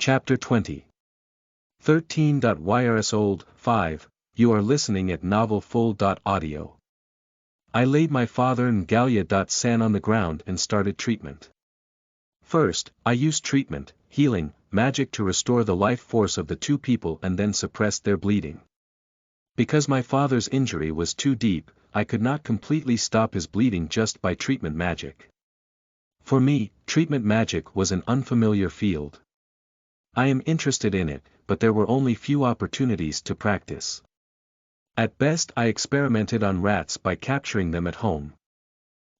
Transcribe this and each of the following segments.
Chapter 20. 13.ys old, 5, you are listening at novel full.audio. I laid my father and Galya.san on the ground and started treatment. First, I used treatment, healing, magic to restore the life force of the two people and then suppressed their bleeding. Because my father's injury was too deep, I could not completely stop his bleeding just by treatment magic. For me, treatment magic was an unfamiliar field. I am interested in it, but there were only few opportunities to practice. At best I experimented on rats by capturing them at home.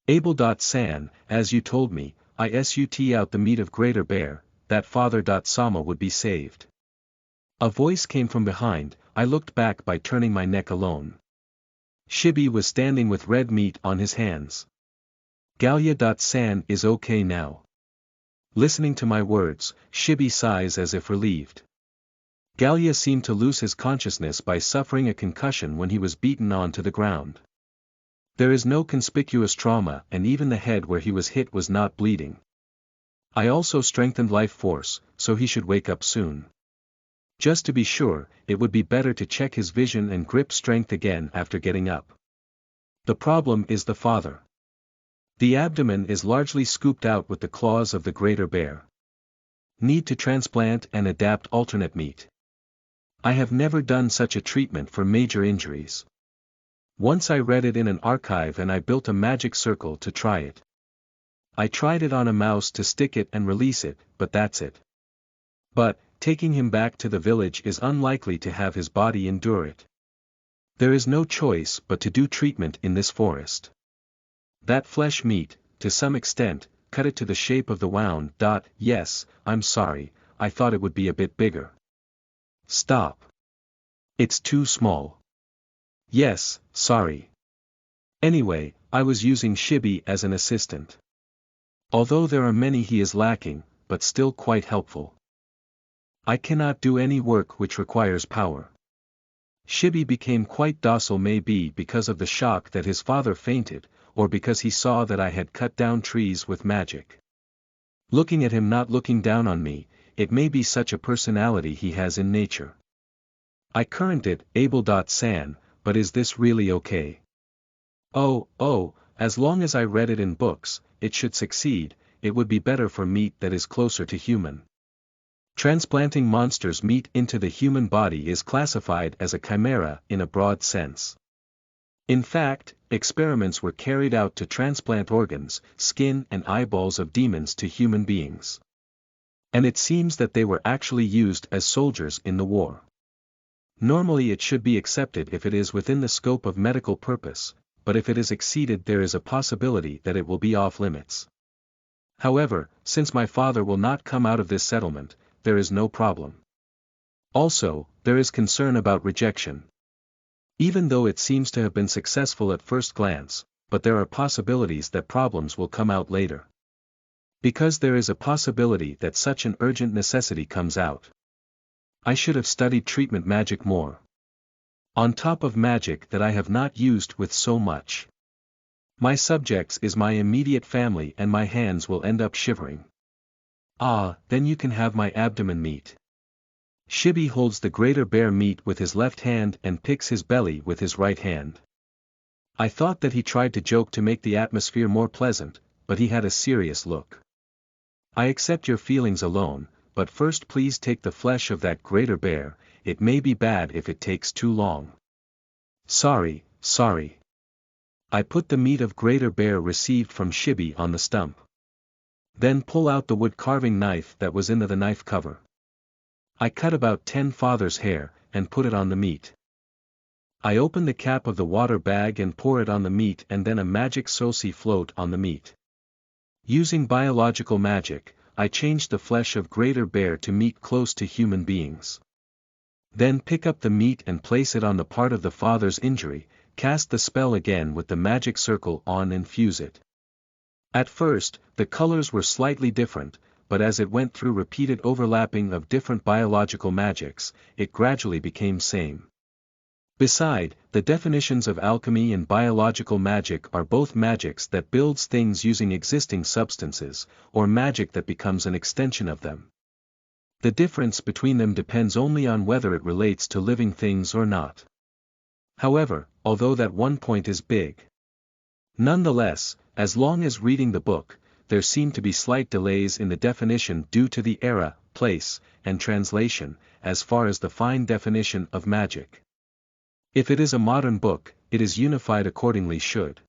Abel.san, as you told me, I sut out the meat of greater bear, that father.sama would be saved. A voice came from behind. I looked back by turning my neck alone. Shibi was standing with red meat on his hands. Galya.san is okay now. Listening to my words, Shibi sighs as if relieved. Galya seemed to lose his consciousness by suffering a concussion when he was beaten onto the ground. There is no conspicuous trauma and even the head where he was hit was not bleeding. I also strengthened life force, so he should wake up soon. Just to be sure, it would be better to check his vision and grip strength again after getting up. The problem is the father. The abdomen is largely scooped out with the claws of the greater bear. Need to transplant and adapt alternate meat. I have never done such a treatment for major injuries. Once I read it in an archive and I built a magic circle to try it. I tried it on a mouse to stick it and release it, but that's it. But, taking him back to the village is unlikely to have his body endure it. There is no choice but to do treatment in this forest. That flesh meat, to some extent, cut it to the shape of the wound. Yes, I'm sorry, I thought it would be a bit bigger. Stop. It's too small. Yes, sorry. Anyway, I was using Shibi as an assistant. Although there are many he is lacking, but still quite helpful. I cannot do any work which requires power. Shibi became quite docile, maybe because of the shock that his father fainted, or because he saw that I had cut down trees with magic. Looking at him not looking down on me, it may be such a personality he has in nature. I currented Abel.san, but is this really okay? Oh, as long as I read it in books, it should succeed. It would be better for meat that is closer to human. Transplanting monsters' meat into the human body is classified as a chimera in a broad sense. In fact, experiments were carried out to transplant organs, skin and eyeballs of demons to human beings. And it seems that they were actually used as soldiers in the war. Normally it should be accepted if it is within the scope of medical purpose, but if it is exceeded there is a possibility that it will be off limits. However, since my father will not come out of this settlement, there is no problem. Also, there is concern about rejection. Even though it seems to have been successful at first glance, but there are possibilities that problems will come out later. Because there is a possibility that such an urgent necessity comes out. I should have studied treatment magic more. On top of magic that I have not used with so much. My subjects is my immediate family and my hands will end up shivering. Ah, then you can have my abdomen meat. Shibi holds the greater bear meat with his left hand and picks his belly with his right hand. I thought that he tried to joke to make the atmosphere more pleasant, but he had a serious look. I accept your feelings alone, but first please take the flesh of that greater bear, it may be bad if it takes too long. Sorry. I put the meat of greater bear received from Shibi on the stump. Then pull out the wood carving knife that was in the knife cover. I cut about 10 father's hair, and put it on the meat. I open the cap of the water bag and pour it on the meat and then a magic sosi float on the meat. Using biological magic, I changed the flesh of greater bear to meat close to human beings. Then pick up the meat and place it on the part of the father's injury, cast the spell again with the magic circle on and fuse it. At first, the colors were slightly different, but as it went through repeated overlapping of different biological magics, it gradually became same. Beside, the definitions of alchemy and biological magic are both magics that builds things using existing substances, or magic that becomes an extension of them. The difference between them depends only on whether it relates to living things or not. However, although that one point is big. Nonetheless, as long as reading the book, there seem to be slight delays in the definition due to the era, place, and translation, as far as the fine definition of magic. If it is a modern book, it is unified accordingly should.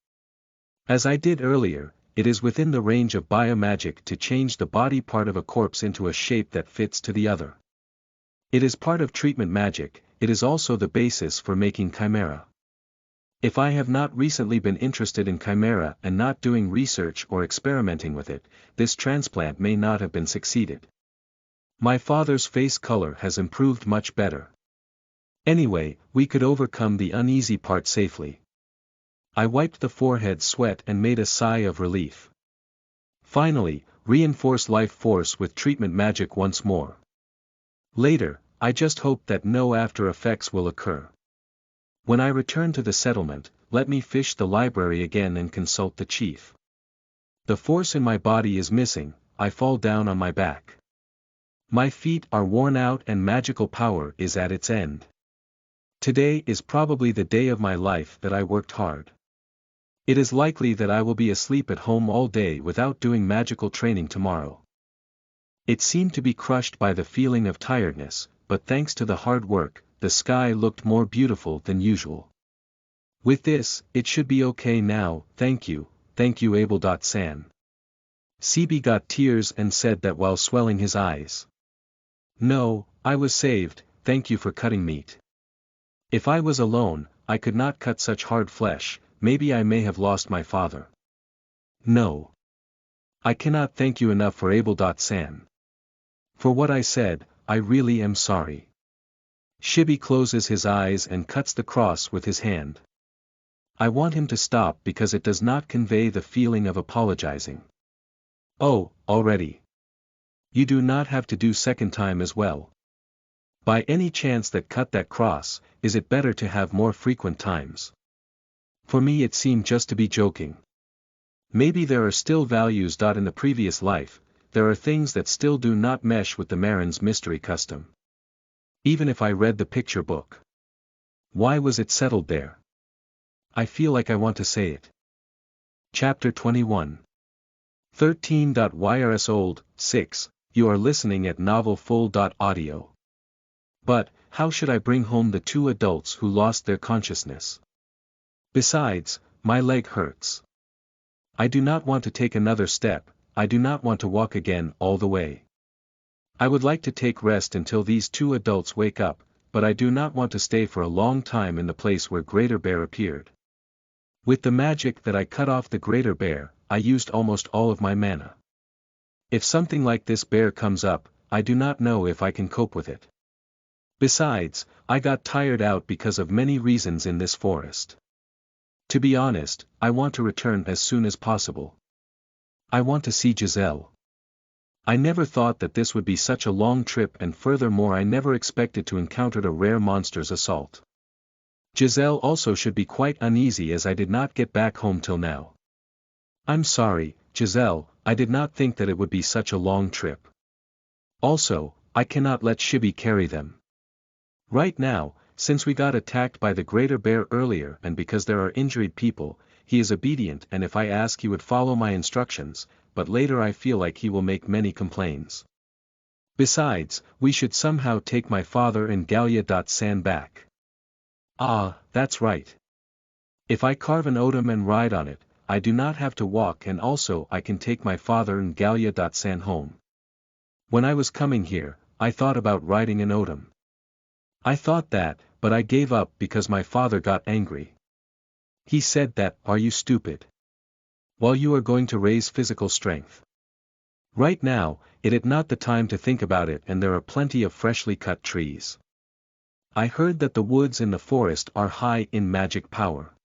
As I did earlier, it is within the range of biomagic to change the body part of a corpse into a shape that fits to the other. It is part of treatment magic, it is also the basis for making chimera. If I have not recently been interested in chimera and not doing research or experimenting with it, this transplant may not have been succeeded. My father's face color has improved much better. Anyway, we could overcome the uneasy part safely. I wiped the forehead sweat and made a sigh of relief. Finally, reinforce life force with treatment magic once more. Later, I just hope that no after effects will occur. When I return to the settlement, let me fish the library again and consult the chief. The force in my body is missing, I fall down on my back. My feet are worn out and magical power is at its end. Today is probably the day of my life that I worked hard. It is likely that I will be asleep at home all day without doing magical training tomorrow. It seemed to be crushed by the feeling of tiredness, but thanks to the hard work, the sky looked more beautiful than usual. With this, it should be okay now, thank you Abel.san. CB got tears and said that while swelling his eyes. No, I was saved, thank you for cutting meat. If I was alone, I could not cut such hard flesh, maybe I may have lost my father. No. I cannot thank you enough for Abel.san. For what I said, I really am sorry. Shibi closes his eyes and cuts the cross with his hand. I want him to stop because it does not convey the feeling of apologizing. Oh, already. You do not have to do second time as well. By any chance that cut that cross, is it better to have more frequent times? For me it seemed just to be joking. Maybe there are still values. In the previous life, there are things that still do not mesh with the Marin's mystery custom. Even if I read the picture book. Why was it settled there? I feel like I want to say it. Chapter 21. 13. YRS Old, 6, you are listening at novelfull.audio. But, how should I bring home the two adults who lost their consciousness? Besides, my leg hurts. I do not want to take another step, I do not want to walk again all the way. I would like to take rest until these two adults wake up, but I do not want to stay for a long time in the place where Greater Bear appeared. With the magic that I cut off the Greater Bear, I used almost all of my mana. If something like this bear comes up, I do not know if I can cope with it. Besides, I got tired out because of many reasons in this forest. To be honest, I want to return as soon as possible. I want to see Giselle. I never thought that this would be such a long trip, and furthermore I never expected to encounter a rare monster's assault. Giselle also should be quite uneasy as I did not get back home till now. I'm sorry, Giselle, I did not think that it would be such a long trip. Also, I cannot let Shibi carry them. Right now, since we got attacked by the Greater Bear earlier and because there are injured people, he is obedient, and if I ask he would follow my instructions, but later I feel like he will make many complaints. Besides, we should somehow take my father and Gallia.san back. Ah, that's right. If I carve an odom and ride on it, I do not have to walk, and also I can take my father and Gallia.san home. When I was coming here, I thought about riding an odom. I thought that, but I gave up because my father got angry. He said that, are you stupid? While you are going to raise physical strength. Right now, it is not the time to think about it, and there are plenty of freshly cut trees. I heard that the woods in the forest are high in magic power.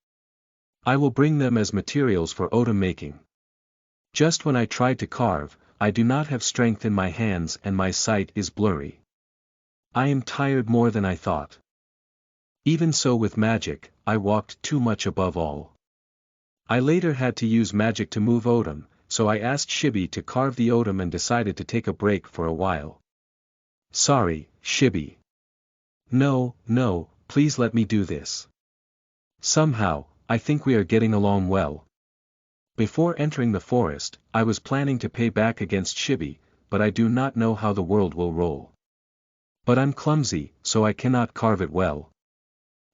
I will bring them as materials for odom making. Just when I tried to carve, I do not have strength in my hands and my sight is blurry. I am tired more than I thought. Even so with magic, I walked too much above all. I later had to use magic to move odom, so I asked Shibi to carve the odom and decided to take a break for a while. Sorry, Shibi. No, no, please let me do this. Somehow, I think we are getting along well. Before entering the forest, I was planning to pay back against Shibi, but I do not know how the world will roll. But I'm clumsy, so I cannot carve it well.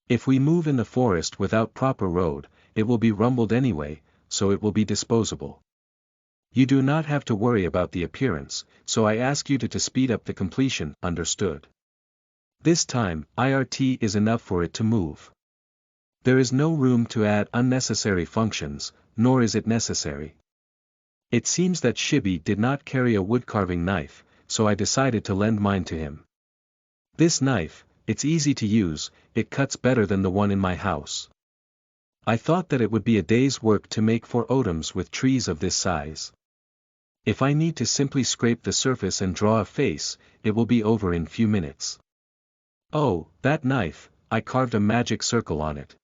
If we move in the forest without proper road, it will be rumbled anyway, so it will be disposable. You do not have to worry about the appearance, so I ask you to speed up the completion, understood? This time, IRT is enough for it to move. There is no room to add unnecessary functions, nor is it necessary. It seems that Shibi did not carry a woodcarving knife, so I decided to lend mine to him. This knife, it's easy to use, it cuts better than the one in my house. I thought that it would be a day's work to make 4 odoms with trees of this size. If I need to simply scrape the surface and draw a face, it will be over in few minutes. Oh, that knife, I carved a magic circle on it.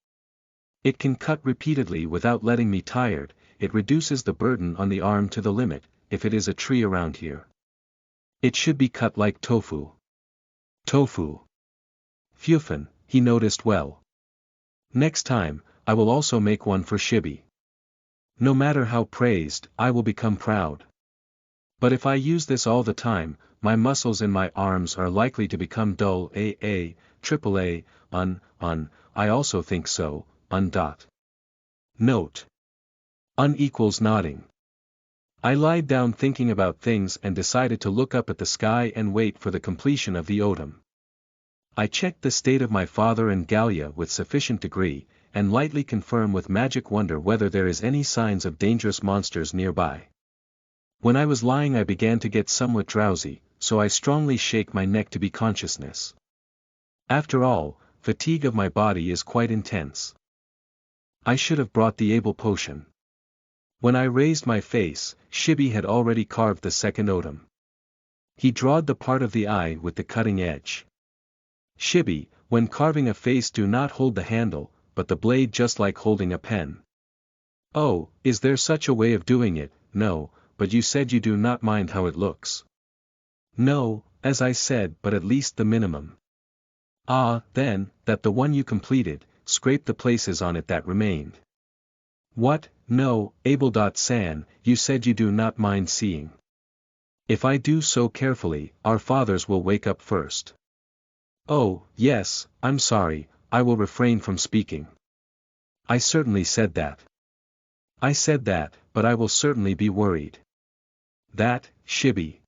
It can cut repeatedly without letting me tired, it reduces the burden on the arm to the limit, if it is a tree around here. It should be cut like tofu. Tofu. Fufan, he noticed well. Next time, I will also make one for Shibi. No matter how praised, I will become proud. But if I use this all the time, my muscles in my arms are likely to become dull. Triple A, I also think so, Note. Equals nodding. I lied down thinking about things and decided to look up at the sky and wait for the completion of the odom. I checked the state of my father and Gallia with sufficient degree, and lightly confirm with magic wonder whether there is any signs of dangerous monsters nearby. When I was lying I began to get somewhat drowsy, so I strongly shake my neck to be consciousness. After all, fatigue of my body is quite intense. I should have brought the able potion. When I raised my face, Shibi had already carved the second odom. He drawed the part of the eye with the cutting edge. Shibi, when carving a face, do not hold the handle, but the blade, just like holding a pen. Oh, is there such a way of doing it? No, but you said you do not mind how it looks. No, as I said, but at least the minimum. Then, that the one you completed, scrape the places on it that remained. What? No, Abel.san, you said you do not mind seeing. If I do so carefully, our fathers will wake up first. Oh, yes, I'm sorry, I will refrain from speaking. I certainly said that. I said that, but I will certainly be worried. That, Shibi.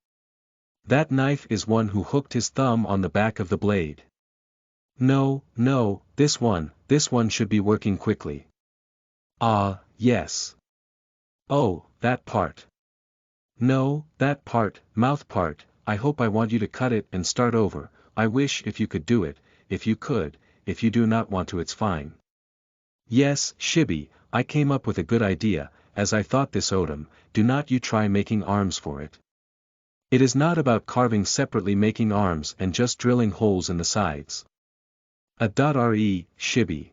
That knife is one who hooked his thumb on the back of the blade. No, this one should be working quickly. Yes. Oh, that part. No, that part, mouth part, I hope I want you to cut it and start over, I wish if you could do it, if you could, if you do not want to it's fine. Yes, Shibi, I came up with a good idea, as I thought this odom, do not you try making arms for it. It is not about carving separately, making arms and just drilling holes in the sides. Shibi.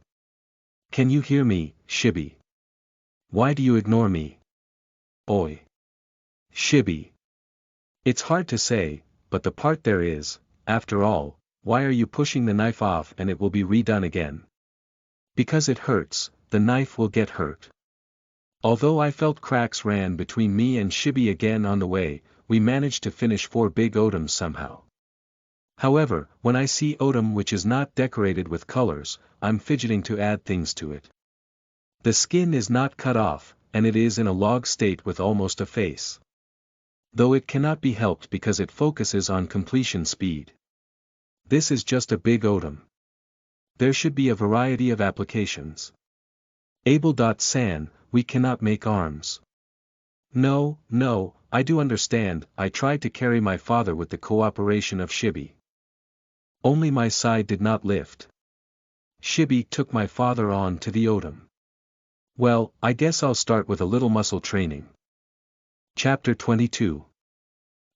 Can you hear me, Shibi? Why do you ignore me? Oi. Shibi. It's hard to say, but the part there is, after all, why are you pushing the knife off and it will be redone again? Because it hurts, the knife will get hurt. Although I felt cracks ran between me and Shibi again on the way, we managed to finish 4 big odoms somehow. However, when I see odom which is not decorated with colors, I'm fidgeting to add things to it. The skin is not cut off, and it is in a log state with almost a face. Though it cannot be helped because it focuses on completion speed. This is just a big odom. There should be a variety of applications. Abel.san, we cannot make arms. No, I do understand, I tried to carry my father with the cooperation of Shibi. Only my side did not lift. Shibi took my father on to the odom. Well, I guess I'll start with a little muscle training. Chapter 22.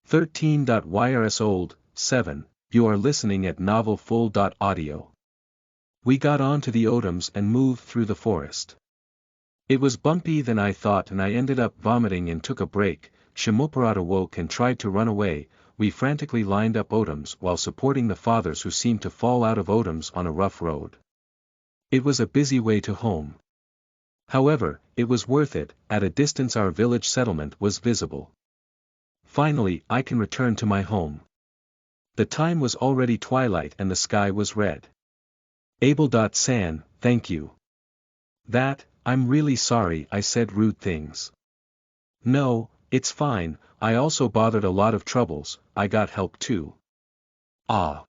13.ys old, 7, you are listening at novelfull.audio. We got on to the odoms and moved through the forest. It was bumpy than I thought and I ended up vomiting and took a break. Shimoparada woke and tried to run away, we frantically lined up odoms while supporting the fathers who seemed to fall out of odoms on a rough road. It was a busy way to home. However, it was worth it. At a distance our village settlement was visible. Finally, I can return to my home. The time was already twilight and the sky was red. Abel.san, thank you. I'm really sorry I said rude things. No, it's fine, I also bothered a lot of troubles, I got help too. Ah.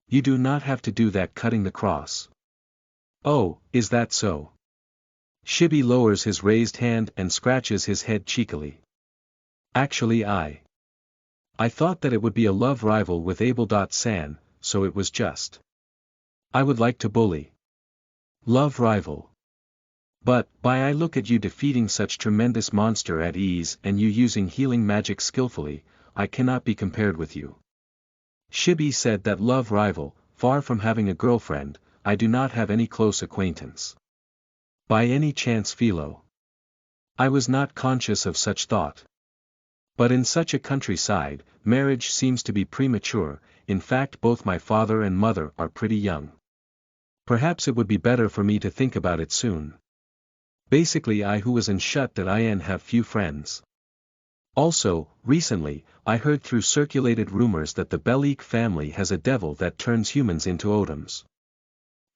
You do not have to do that cutting the cross. Oh, is that so? Shibi lowers his raised hand and scratches his head cheekily. Actually I thought that it would be a love rival with Abel.san, so it was just. I would like to bully. Love rival. But, I look at you defeating such tremendous monster at ease and you using healing magic skillfully, I cannot be compared with you. Shibi said that love rival, far from having a girlfriend, I do not have any close acquaintance. By any chance Philo? I was not conscious of such thought. But in such a countryside, marriage seems to be premature, in fact both my father and mother are pretty young. Perhaps it would be better for me to think about it soon. Basically I who was in shut that I have few friends. Also, recently, I heard through circulated rumors that the Belik family has a devil that turns humans into odoms.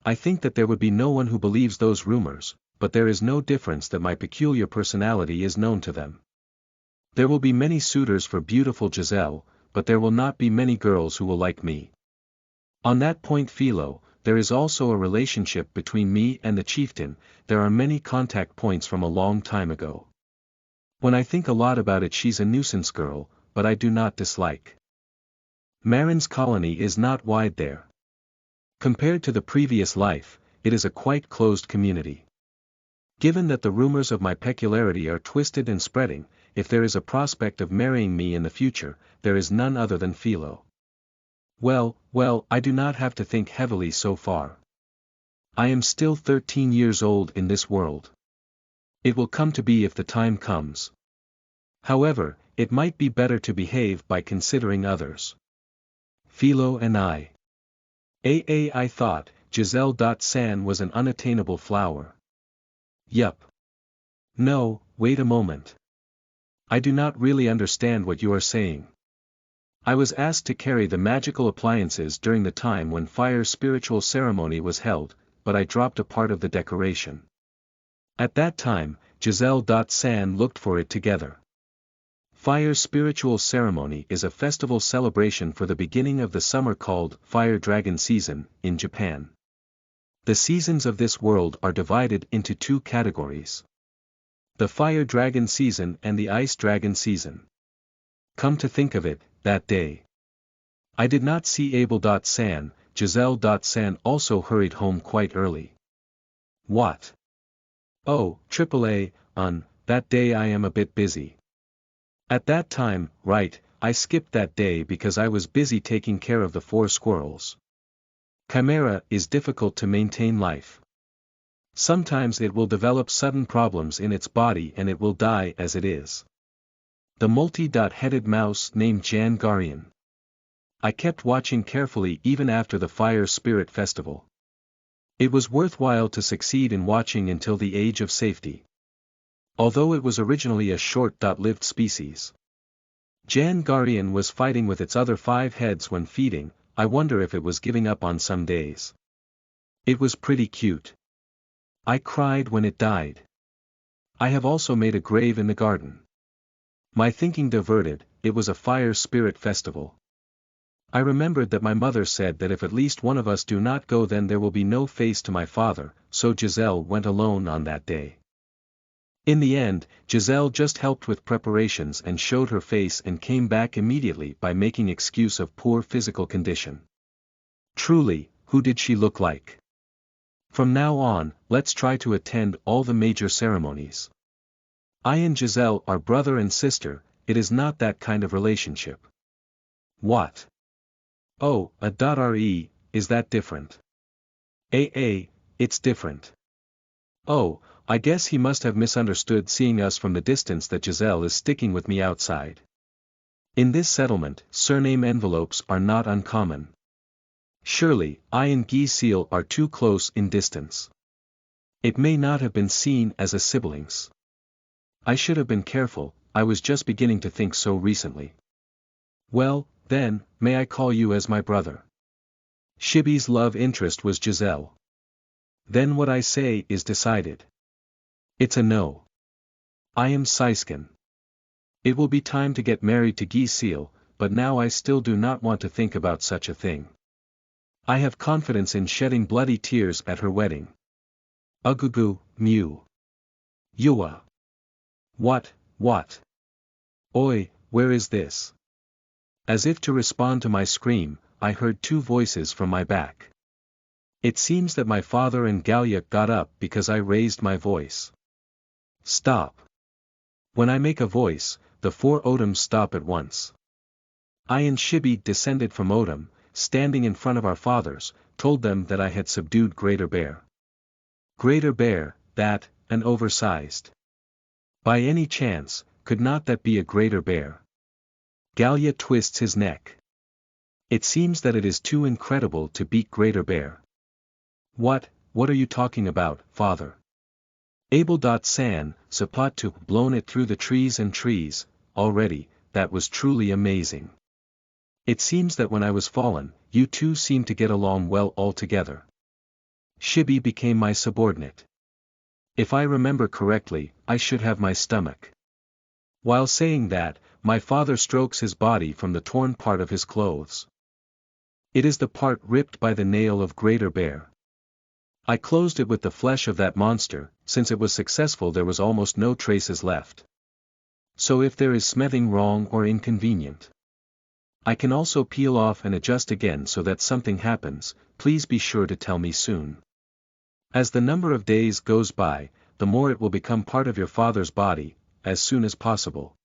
I think that there would be no one who believes those rumors, but there is no difference that my peculiar personality is known to them. There will be many suitors for beautiful Giselle, but there will not be many girls who will like me. On that point Philo, there is also a relationship between me and the chieftain, there are many contact points from a long time ago. When I think a lot about it she's a nuisance girl, but I do not dislike. Marin's colony is not wide there. Compared to the previous life, it is a quite closed community. Given that the rumors of my peculiarity are twisted and spreading, if there is a prospect of marrying me in the future, there is none other than Philo. Well, I do not have to think heavily so far. I am still 13 years old in this world. It will come to be if the time comes. However, it might be better to behave by considering others. Philo and I thought, Giselle.san was an unattainable flower. Yup. No, wait a moment. I do not really understand what you are saying. I was asked to carry the magical appliances during the time when fire spiritual ceremony was held, but I dropped a part of the decoration. At that time, Giselle.san looked for it together. Fire spiritual ceremony is a festival celebration for the beginning of the summer called Fire Dragon Season, in Japan. The seasons of this world are divided into two categories. The Fire Dragon Season and the Ice Dragon Season. Come to think of it, that day I did not see Abel.san, Giselle.san also hurried home quite early. What? Oh, AAA, that day I am a bit busy. At that time, right, I skipped that day because I was busy taking care of the 4 squirrels. Chimera is difficult to maintain life. Sometimes it will develop sudden problems in its body and it will die as it is. The multi-headed mouse named Jan Garian. I kept watching carefully even after the Fire Spirit Festival. It was worthwhile to succeed in watching until the age of safety. Although it was originally a short-lived species. Jan Garian was fighting with its other 5 heads when feeding, I wonder if it was giving up on some days. It was pretty cute. I cried when it died. I have also made a grave in the garden. My thinking diverted, it was a fire spirit festival. I remembered that my mother said that if at least one of us do not go then there will be no face to my father, so Giselle went alone on that day. In the end, Giselle just helped with preparations and showed her face and came back immediately by making excuse of poor physical condition. Truly, who did she look like? From now on, let's try to attend all the major ceremonies. I and Giselle are brother and sister, it is not that kind of relationship. What? Oh, re, is that different? It's different. Oh, I guess he must have misunderstood seeing us from the distance that Giselle is sticking with me outside. In this settlement, surname envelopes are not uncommon. Surely, I and Gi Seal are too close in distance. It may not have been seen as a siblings. I should have been careful, I was just beginning to think so recently. Well, then, may I call you as my brother? Shibi's love interest was Giselle. Then what I say is decided. It's a no. I am Saiskin. It will be time to get married to Gi Seal, but now I still do not want to think about such a thing. I have confidence in shedding bloody tears at her wedding. Ugugu, mew. Yua. What? Oi, where is this? As if to respond to my scream, I heard two voices from my back. It seems that my father and Galya got up because I raised my voice. Stop. When I make a voice, the four Otoms stop at once. I and Shibi descended from Otom, standing in front of our fathers, told them that I had subdued Greater Bear. Greater Bear, that, an oversized. By any chance, could not that be a Greater Bear? Galya twists his neck. It seems that it is too incredible to beat Greater Bear. What are you talking about, father? Abel.san, Zapatu, blown it through the trees and trees, already, that was truly amazing. It seems that when I was fallen, you two seemed to get along well altogether. Shibi became my subordinate. If I remember correctly, I should have my stomach. While saying that, my father strokes his body from the torn part of his clothes. It is the part ripped by the nail of Greater Bear. I closed it with the flesh of that monster, since it was successful there was almost no traces left. So if there is smithing wrong or inconvenient, I can also peel off and adjust again so that something happens, please be sure to tell me soon. As the number of days goes by, the more it will become part of your father's body, as soon as possible.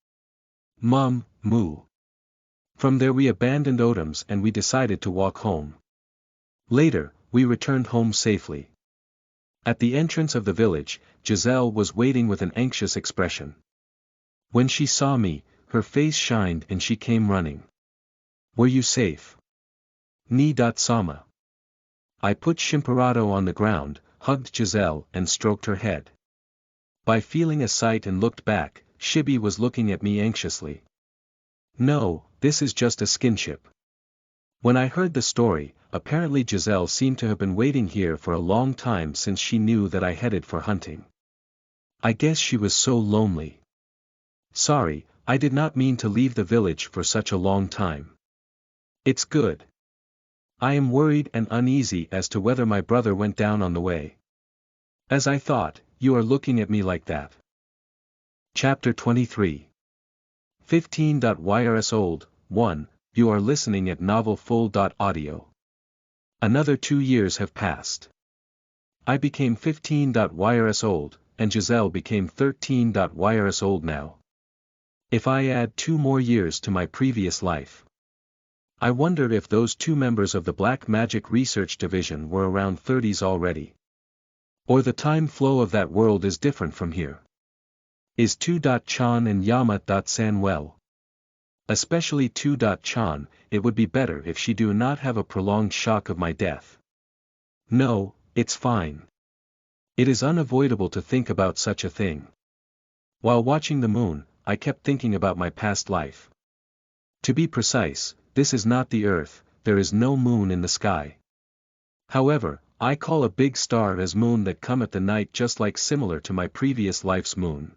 Mum, moo. From there we abandoned Otoms and we decided to walk home. Later, we returned home safely. At the entrance of the village, Giselle was waiting with an anxious expression. When she saw me, her face shined and she came running. Were you safe? Ni-sama. I put Shimperado on the ground, hugged Giselle and stroked her head. By feeling a sight and looked back, Shibi was looking at me anxiously. No, this is just a skinship. When I heard the story, apparently Giselle seemed to have been waiting here for a long time since she knew that I headed for hunting. I guess she was so lonely. Sorry, I did not mean to leave the village for such a long time. It's good. I am worried and uneasy as to whether my brother went down on the way. As I thought, you are looking at me like that. Chapter 23. 15. Years old, 1, you are listening at novelfull.audio. Another 2 years have passed. I became 15. Years old, and Giselle became 13. Years old now. If I add 2 more years to my previous life. I wondered if those 2 members of the Black Magic Research Division were around 30s already. Or the time flow of that world is different from here. Is 2.chan and Yama.san well? Especially 2.chan, it would be better if she do not have a prolonged shock of my death. No, it's fine. It is unavoidable to think about such a thing. While watching the moon, I kept thinking about my past life. To be precise, this is not the Earth, there is no moon in the sky. However, I call a big star as moon that come at the night just like similar to my previous life's moon.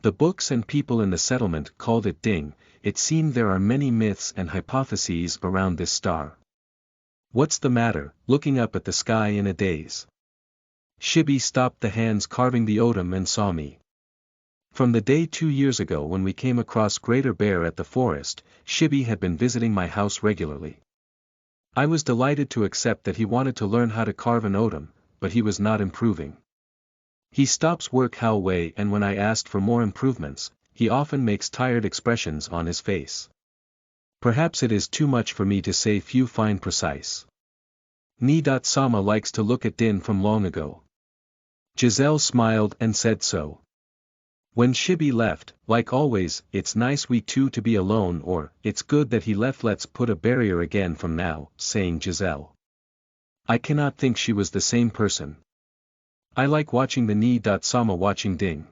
The books and people in the settlement called it Ding. It seemed there are many myths and hypotheses around this star. What's the matter, looking up at the sky in a daze? Shibi stopped the hands carving the Otom and saw me. From the day 2 years ago when we came across Greater Bear at the forest, Shibi had been visiting my house regularly. I was delighted to accept that he wanted to learn how to carve an Otom, but he was not improving. He stops work halfway and when I asked for more improvements, he often makes tired expressions on his face. Perhaps it is too much for me to say few fine precise. Ni-sama likes to look at Din from long ago. Giselle smiled and said so. When Shibi left, like always, "It's nice we two to be alone," or "It's good that he left, let's put a barrier again from now," saying Giselle. I cannot think she was the same person. I like watching the Ni-sama watching Ding.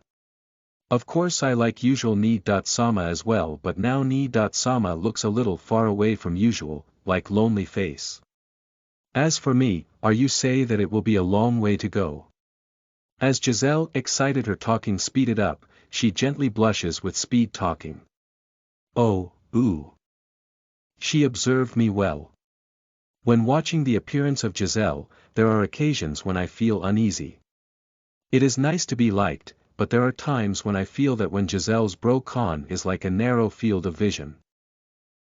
Of course I like usual Ni-sama as well, but now Ni-sama looks a little far away from usual, like lonely face. As for me, are you say that it will be a long way to go? As Giselle excited her talking speeded up, she gently blushes with speed talking. Oh, ooh. She observed me well. When watching the appearance of Giselle, there are occasions when I feel uneasy. It is nice to be liked, but there are times when I feel that when Giselle's bro-con is like a narrow field of vision.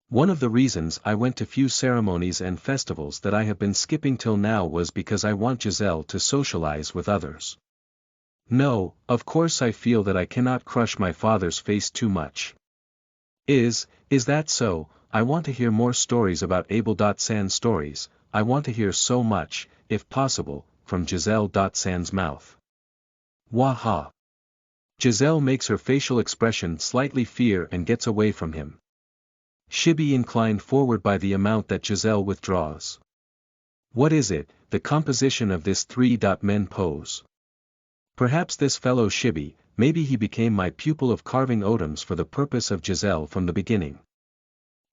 One of the reasons I went to few ceremonies and festivals that I have been skipping till now was because I want Giselle to socialize with others. No, of course I feel that I cannot crush my father's face too much. Is that so? I want to hear more stories about Abel.san stories, I want to hear so much, if possible, from Giselle.san's mouth. Waha. Giselle makes her facial expression slightly fear and gets away from him. Shibi inclined forward by the amount that Giselle withdraws. What is it, the composition of this three-men pose? Perhaps this fellow Shibi, maybe he became my pupil of carving odoms for the purpose of Giselle from the beginning.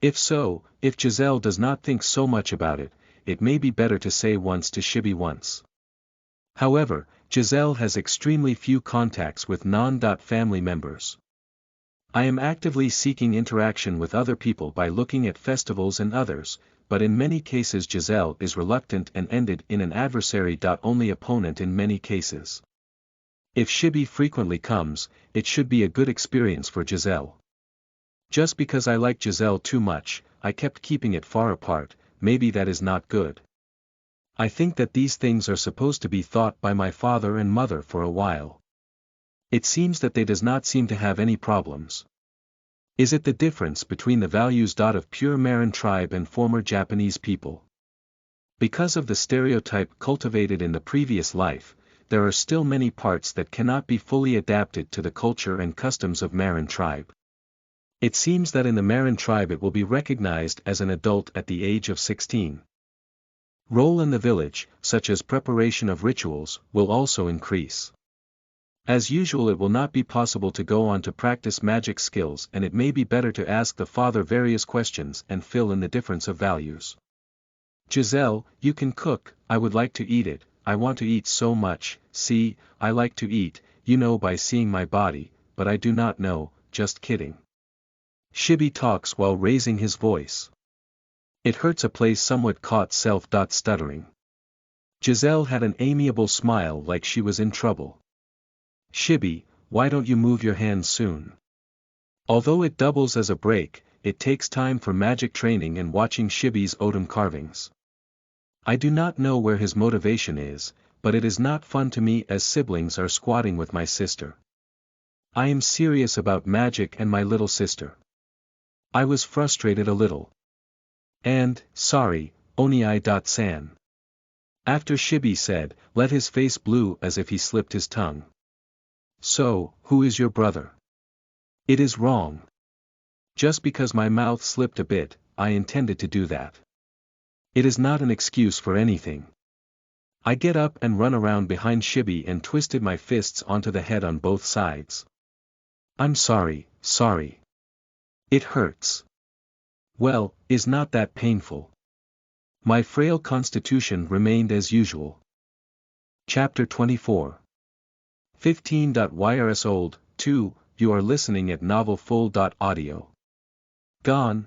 If so, if Giselle does not think so much about it, it may be better to say once to Shibi once. However, Giselle has extremely few contacts with non-family members. I am actively seeking interaction with other people by looking at festivals and others, but in many cases Giselle is reluctant and ended in an adversary-only opponent in many cases. If Shibi frequently comes, it should be a good experience for Giselle. Just because I like Giselle too much, I kept keeping it far apart, maybe that is not good. I think that these things are supposed to be thought by my father and mother for a while. It seems that they does not seem to have any problems. Is it the difference between the values of pure Marin tribe and former Japanese people? Because of the stereotype cultivated in the previous life, there are still many parts that cannot be fully adapted to the culture and customs of Marin tribe. It seems that in the Marin tribe it will be recognized as an adult at the age of 16. Role in the village, such as preparation of rituals, will also increase. As usual, it will not be possible to go on to practice magic skills, and it may be better to ask the father various questions and fill in the difference of values. Giselle, you can cook, I would like to eat it, I want to eat so much, see, I like to eat, you know by seeing my body, but I do not know, just kidding. Shibi talks while raising his voice. It hurts a place somewhat caught self-stuttering. Giselle had an amiable smile like she was in trouble. Shibi, why don't you move your hands soon? Although it doubles as a break, it takes time for magic training and watching Shibi's odom carvings. I do not know where his motivation is, but it is not fun to me as siblings are squatting with my sister. I am serious about magic and my little sister. I was frustrated a little. And, sorry, Onii.san. After Shibi said, let his face blue as if he slipped his tongue. So, who is your brother? It is wrong. Just because my mouth slipped a bit, I intended to do that. It is not an excuse for anything. I get up and run around behind Shibi and twisted my fists onto the head on both sides. I'm sorry. It hurts. Well, is not that painful? My frail constitution remained as usual. Chapter 24. 15. Yrs old, 2, you are listening at novelfull.audio. Gone.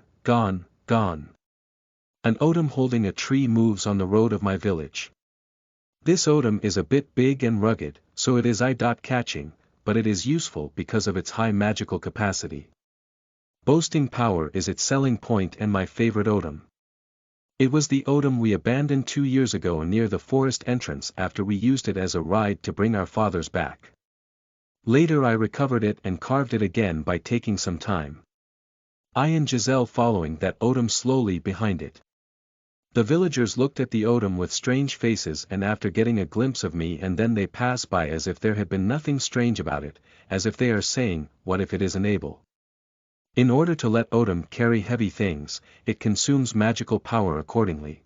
An odom holding a tree moves on the road of my village. This odom is a bit big and rugged, so it is eye-catching, but it is useful because of its high magical capacity. Boasting power is its selling point and my favorite odom. It was the odom we abandoned 2 years ago near the forest entrance after we used it as a ride to bring our fathers back. Later I recovered it and carved it again by taking some time. I and Giselle following that odom slowly behind it. The villagers looked at the Odom with strange faces, and after getting a glimpse of me, and then they pass by as if there had been nothing strange about it, as if they are saying, what if it isn't able? In order to let Odom carry heavy things, it consumes magical power accordingly.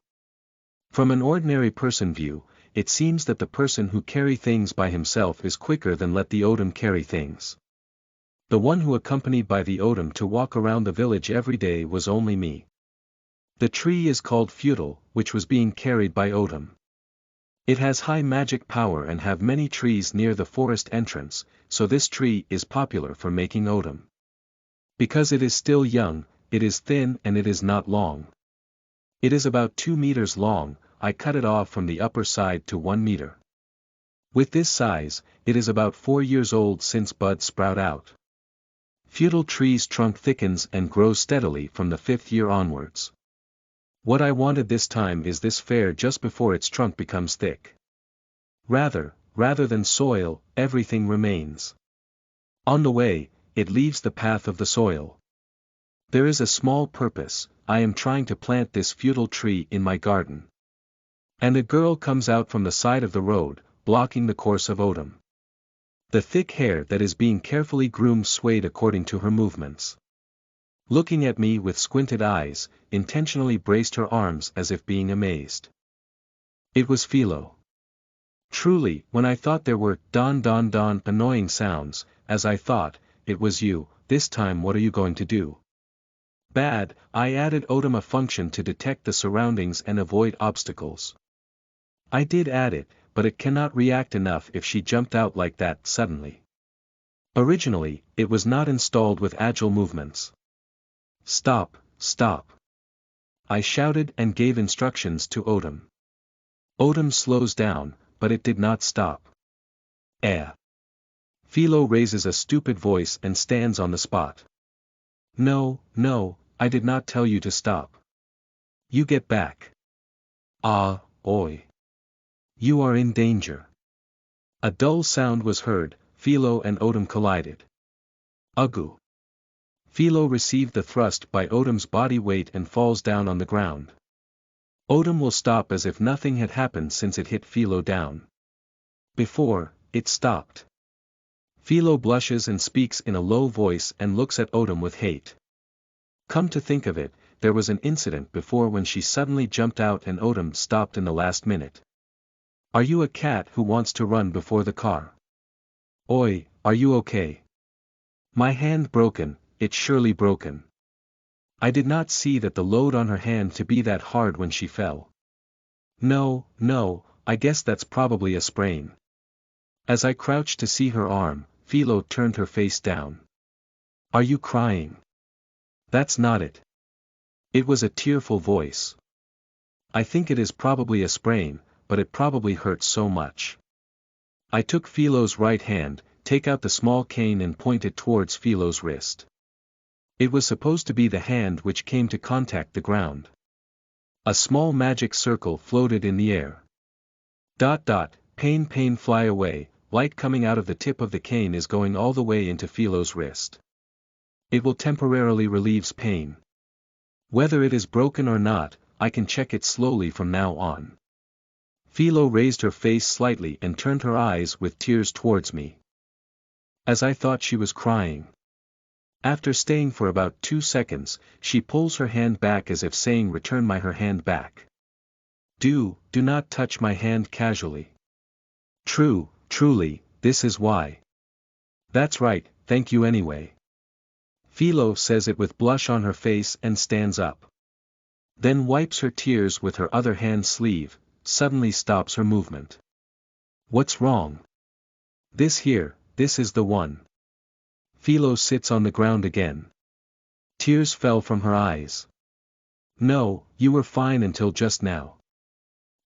From an ordinary person view, it seems that the person who carry things by himself is quicker than let the Odom carry things. The one who accompanied by the Odom to walk around the village every day was only me. The tree is called Feudal, which was being carried by Odom. It has high magic power and have many trees near the forest entrance, so this tree is popular for making Odom. Because it is still young, it is thin and it is not long. It is about 2 meters long. I cut it off from the upper side to 1 meter. With this size, it is about 4 years old since buds sprout out. Feudal tree's trunk thickens and grows steadily from the 5th year onwards. What I wanted this time is this fair just before its trunk becomes thick. Rather than soil, everything remains. On the way, it leaves the path of the soil. There is a small purpose. I am trying to plant this feudal tree in my garden. And a girl comes out from the side of the road, blocking the course of Odom. The thick hair that is being carefully groomed swayed according to her movements. Looking at me with squinted eyes, intentionally braced her arms as if being amazed. It was Philo. Truly, when I thought there were annoying sounds, as I thought, it was you. This time what are you going to do? Bad, I added Odom a function to detect the surroundings and avoid obstacles. I did add it, but it cannot react enough if she jumped out like that suddenly. Originally, it was not installed with agile movements. Stop, stop. I shouted and gave instructions to Odom. Odom slows down, but it did not stop. Philo raises a stupid voice and stands on the spot. No, I did not tell you to stop. You get back. Oi. You are in danger. A dull sound was heard. Philo and Odom collided. Ugu. Philo received the thrust by Odom's body weight and falls down on the ground. Odom will stop as if nothing had happened since it hit Philo down. Before, it stopped. Philo blushes and speaks in a low voice and looks at Odom with hate. Come to think of it, there was an incident before when she suddenly jumped out and Odom stopped in the last minute. Are you a cat who wants to run before the car? Oi, are you okay? My hand broken, it's surely broken. I did not see that the load on her hand to be that hard when she fell. No, I guess that's probably a sprain. As I crouched to see her arm, Philo turned her face down. Are you crying? That's not it. It was a tearful voice. I think it is probably a sprain, but it probably hurts so much. I took Philo's right hand, take out the small cane and point it towards Philo's wrist. It was supposed to be the hand which came to contact the ground. A small magic circle floated in the air. Pain fly away, light coming out of the tip of the cane is going all the way into Philo's wrist. It will temporarily relieves pain. Whether it is broken or not, I can check it slowly from now on. Philo raised her face slightly and turned her eyes with tears towards me. As I thought she was crying. After staying for about 2 seconds, she pulls her hand back as if saying return her hand back. Do not touch my hand casually. Truly, this is why. That's right, thank you anyway. Philo says it with blush on her face and stands up. Then wipes her tears with her other hand sleeve, suddenly stops her movement. What's wrong? This is the one. Philo sits on the ground again. Tears fell from her eyes. No, you were fine until just now.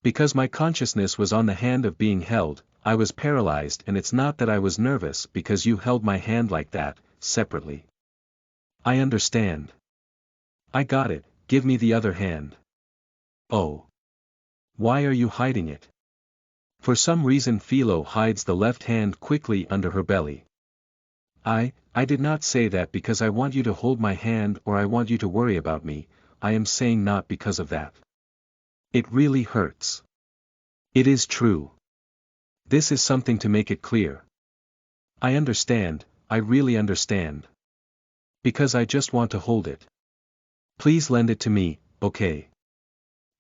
Because my consciousness was on the hand of being held, I was paralyzed, and it's not that I was nervous because you held my hand like that, separately. I understand. I got it, give me the other hand. Oh. Why are you hiding it? For some reason Philo hides the left hand quickly under her belly. I did not say that because I want you to hold my hand or I want you to worry about me, I am saying not because of that. It really hurts. It is true. This is something to make it clear. I understand, I really understand. Because I just want to hold it. Please lend it to me, okay?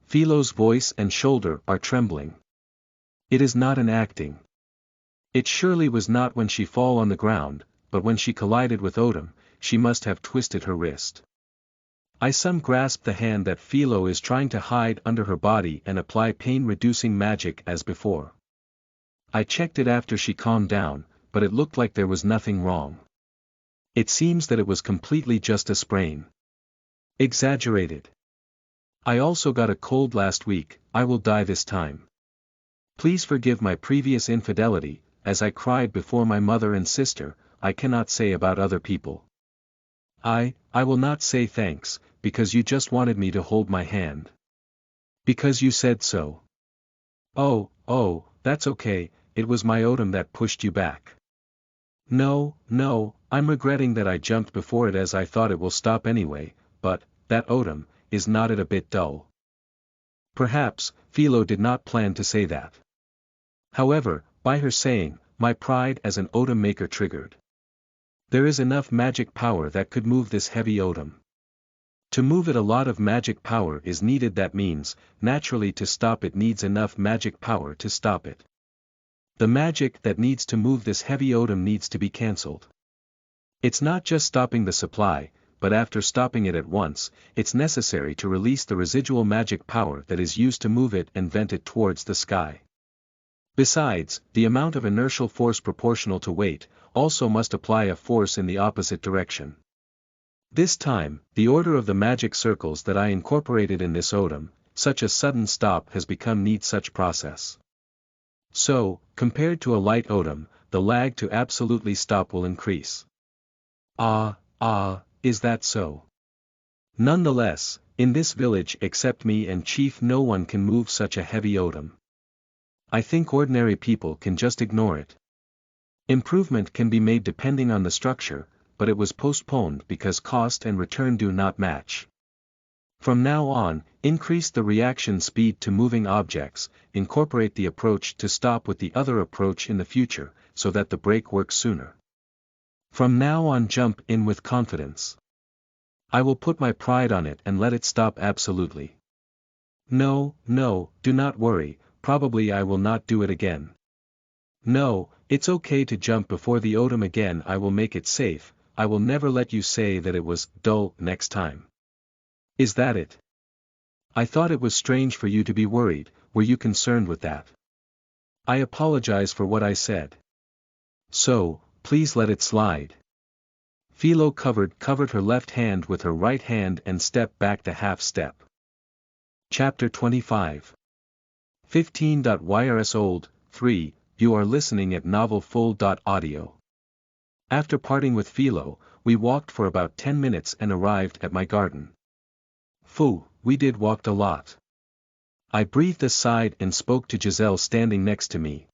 Philo's voice and shoulder are trembling. It is not an acting. It surely was not when she fall on the ground, but when she collided with Odom, she must have twisted her wrist. I grasped the hand that Philo is trying to hide under her body and apply pain-reducing magic as before. I checked it after she calmed down, but it looked like there was nothing wrong. It seems that it was completely just a sprain. Exaggerated. I also got a cold last week, I will die this time. Please forgive my previous infidelity, as I cried before my mother and sister, I cannot say about other people. I will not say thanks, because you just wanted me to hold my hand. Because you said so. Oh, that's okay, it was my Odom that pushed you back. No, I'm regretting that I jumped before it as I thought it will stop anyway, but, that Odom, is not it a bit dull? Perhaps, Philo did not plan to say that. However, by her saying, my pride as an Odom maker triggered. There is enough magic power that could move this heavy Odom. To move it a lot of magic power is needed, that means, naturally to stop it needs enough magic power to stop it. The magic that needs to move this heavy Odom needs to be cancelled. It's not just stopping the supply, but after stopping it at once, it's necessary to release the residual magic power that is used to move it and vent it towards the sky. Besides, the amount of inertial force proportional to weight, also must apply a force in the opposite direction. This time, the order of the magic circles that I incorporated in this Odom, such a sudden stop has become need such process. So, compared to a light Odom, the lag to absolutely stop will increase. Is that so? Nonetheless, in this village except me and Chief no one can move such a heavy Odom. I think ordinary people can just ignore it. Improvement can be made depending on the structure, but it was postponed because cost and return do not match. From now on, increase the reaction speed to moving objects, incorporate the approach to stop with the other approach in the future, so that the brake works sooner. From now on jump in with confidence. I will put my pride on it and let it stop absolutely. No, do not worry, probably I will not do it again. No, it's okay to jump before the Odom again, I will make it safe, I will never let you say that it was dull next time. Is that it? I thought it was strange for you to be worried, were you concerned with that? I apologize for what I said. So, please let it slide. Philo covered her left hand with her right hand and stepped back the half step. Chapter 25. 15. Yrs old, 3, you are listening at novelfull.audio. After parting with Philo, we walked for about 10 minutes and arrived at my garden. Phew, we did walked a lot. I breathed aside and spoke to Giselle standing next to me.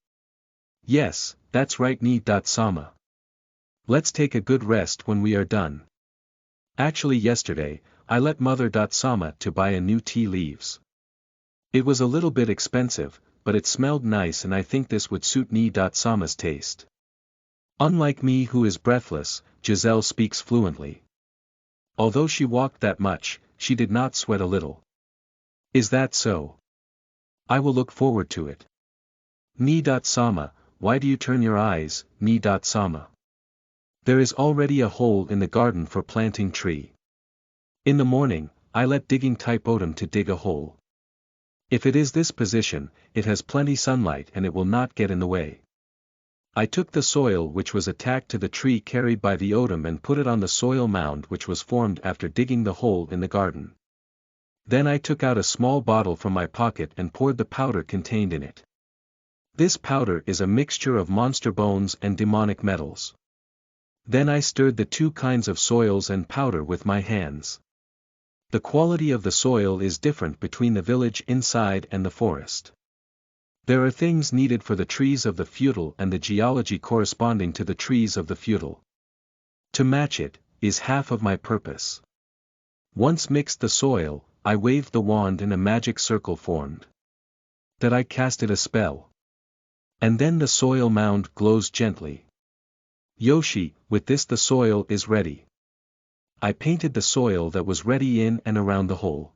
Yes, that's right Sama. Let's take a good rest when we are done. Actually yesterday, I let Mother Sama to buy a new tea leaves. It was a little bit expensive, but it smelled nice and I think this would suit Sama's taste. Unlike me who is breathless, Giselle speaks fluently. Although she walked that much, she did not sweat a little. Is that so? I will look forward to it. Sama, why do you turn your eyes, Sama? There is already a hole in the garden for planting tree. In the morning, I let digging type Odom to dig a hole. If it is this position, it has plenty sunlight and it will not get in the way. I took the soil which was attacked to the tree carried by the Odom and put it on the soil mound which was formed after digging the hole in the garden. Then I took out a small bottle from my pocket and poured the powder contained in it. This powder is a mixture of monster bones and demonic metals. Then I stirred the two kinds of soils and powder with my hands. The quality of the soil is different between the village inside and the forest. There are things needed for the trees of the feudal and the geology corresponding to the trees of the feudal. To match it, is half of my purpose. Once mixed the soil, I waved the wand and a magic circle formed. That I casted a spell. And then the soil mound glows gently. Yoshi, with this the soil is ready. I painted the soil that was ready in and around the hole.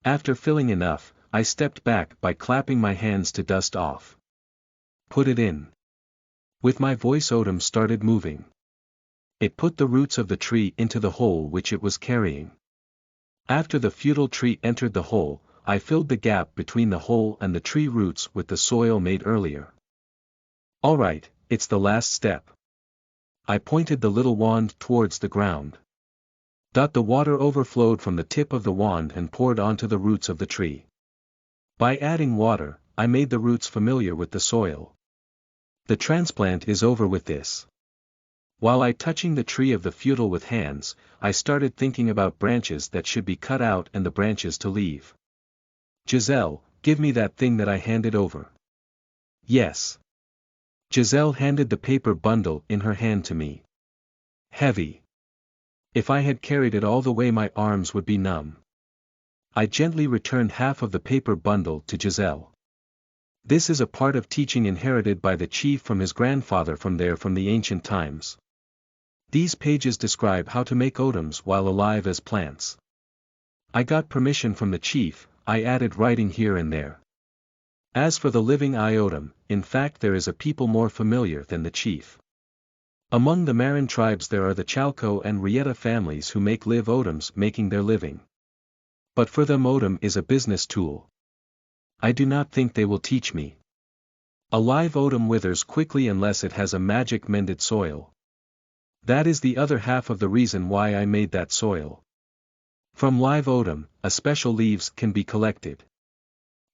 After filling enough, I stepped back by clapping my hands to dust off. Put it in. With my voice Odom started moving. It put the roots of the tree into the hole which it was carrying. After the feudal tree entered the hole, I filled the gap between the hole and the tree roots with the soil made earlier. Alright, it's the last step. I pointed the little wand towards the ground. The water overflowed from the tip of the wand and poured onto the roots of the tree. By adding water, I made the roots familiar with the soil. The transplant is over with this. While I touching the tree of the feudal with hands, I started thinking about branches that should be cut out and the branches to leave. Giselle, give me that thing that I handed over. Yes. Giselle handed the paper bundle in her hand to me. Heavy. If I had carried it all the way my arms would be numb. I gently returned half of the paper bundle to Giselle. This is a part of teaching inherited by the chief from his grandfather from the ancient times. These pages describe how to make odoms while alive as plants. I got permission from the chief, I added writing here and there. As for the living Iodum, in fact there is a people more familiar than the chief. Among the Marin tribes there are the Chalco and Rieta families who make live odoms making their living. But for them odom is a business tool. I do not think they will teach me. A live odom withers quickly unless it has a magic mended soil. That is the other half of the reason why I made that soil. From live odom, a special leaves can be collected.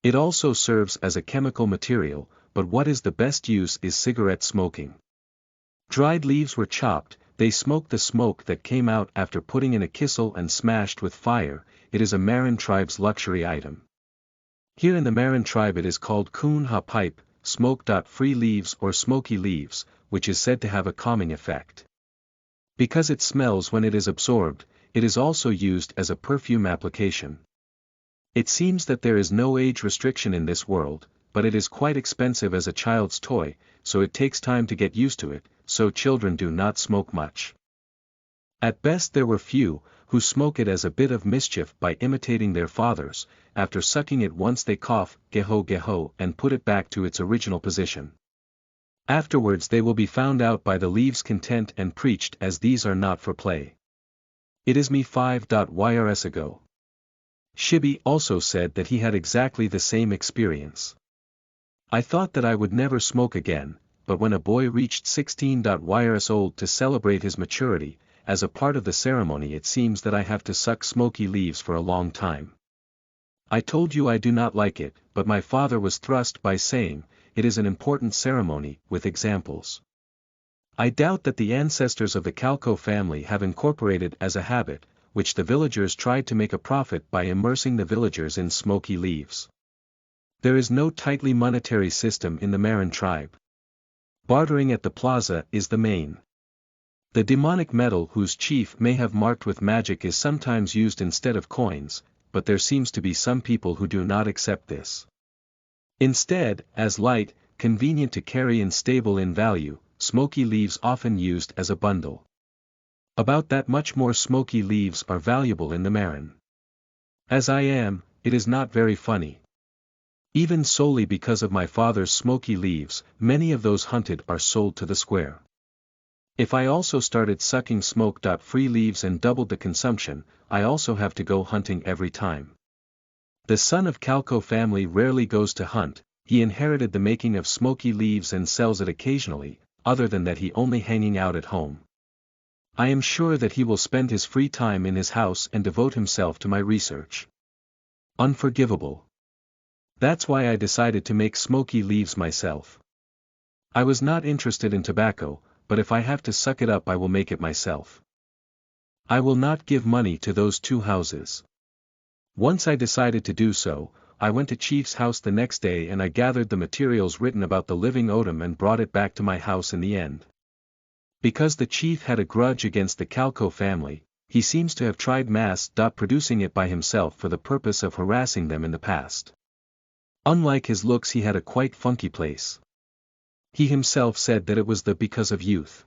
It also serves as a chemical material, but what is the best use is cigarette smoking. Dried leaves were chopped, they smoked the smoke that came out after putting in a kissel and smashed with fire. It is a Marin tribe's luxury item. Here in the Marin tribe it is called kun ha pipe, smoke-free leaves or smoky leaves, which is said to have a calming effect. Because it smells when it is absorbed, it is also used as a perfume application. It seems that there is no age restriction in this world, but it is quite expensive as a child's toy, so it takes time to get used to it, so children do not smoke much. At best there were few, who smoke it as a bit of mischief by imitating their fathers. After sucking it once they cough, geho geho, and put it back to its original position. Afterwards they will be found out by the leaves' content and preached as these are not for play. It is me 5 years ago. Shibi also said that he had exactly the same experience. I thought that I would never smoke again, but when a boy reached 16 years old to celebrate his maturity, as a part of the ceremony it seems that I have to suck smoky leaves for a long time. I told you I do not like it, but my father was thrust by saying, it is an important ceremony, with examples. I doubt that the ancestors of the Chalco family have incorporated as a habit, which the villagers tried to make a profit by immersing the villagers in smoky leaves. There is no tightly monetary system in the Marin tribe. Bartering at the plaza is the main. The demonic metal whose chief may have marked with magic is sometimes used instead of coins, but there seems to be some people who do not accept this. Instead, as light, convenient to carry and stable in value, smoky leaves often used as a bundle. About that much more smoky leaves are valuable in the Marin. As I am, it is not very funny. Even solely because of my father's smoky leaves, many of those hunted are sold to the square. If I also started sucking smoke-free leaves and doubled the consumption, I also have to go hunting every time. The son of Chalco family rarely goes to hunt, he inherited the making of smoky leaves and sells it occasionally, other than that he only hanging out at home. I am sure that he will spend his free time in his house and devote himself to my research. Unforgivable. That's why I decided to make smoky leaves myself. I was not interested in tobacco, but if I have to suck it up I will make it myself. I will not give money to those two houses. Once I decided to do so, I went to Chief's house the next day and I gathered the materials written about the living odom and brought it back to my house in the end. Because the chief had a grudge against the Chalco family, he seems to have tried producing it by himself for the purpose of harassing them in the past. Unlike his looks, he had a quite funky place. He himself said that it was because of youth.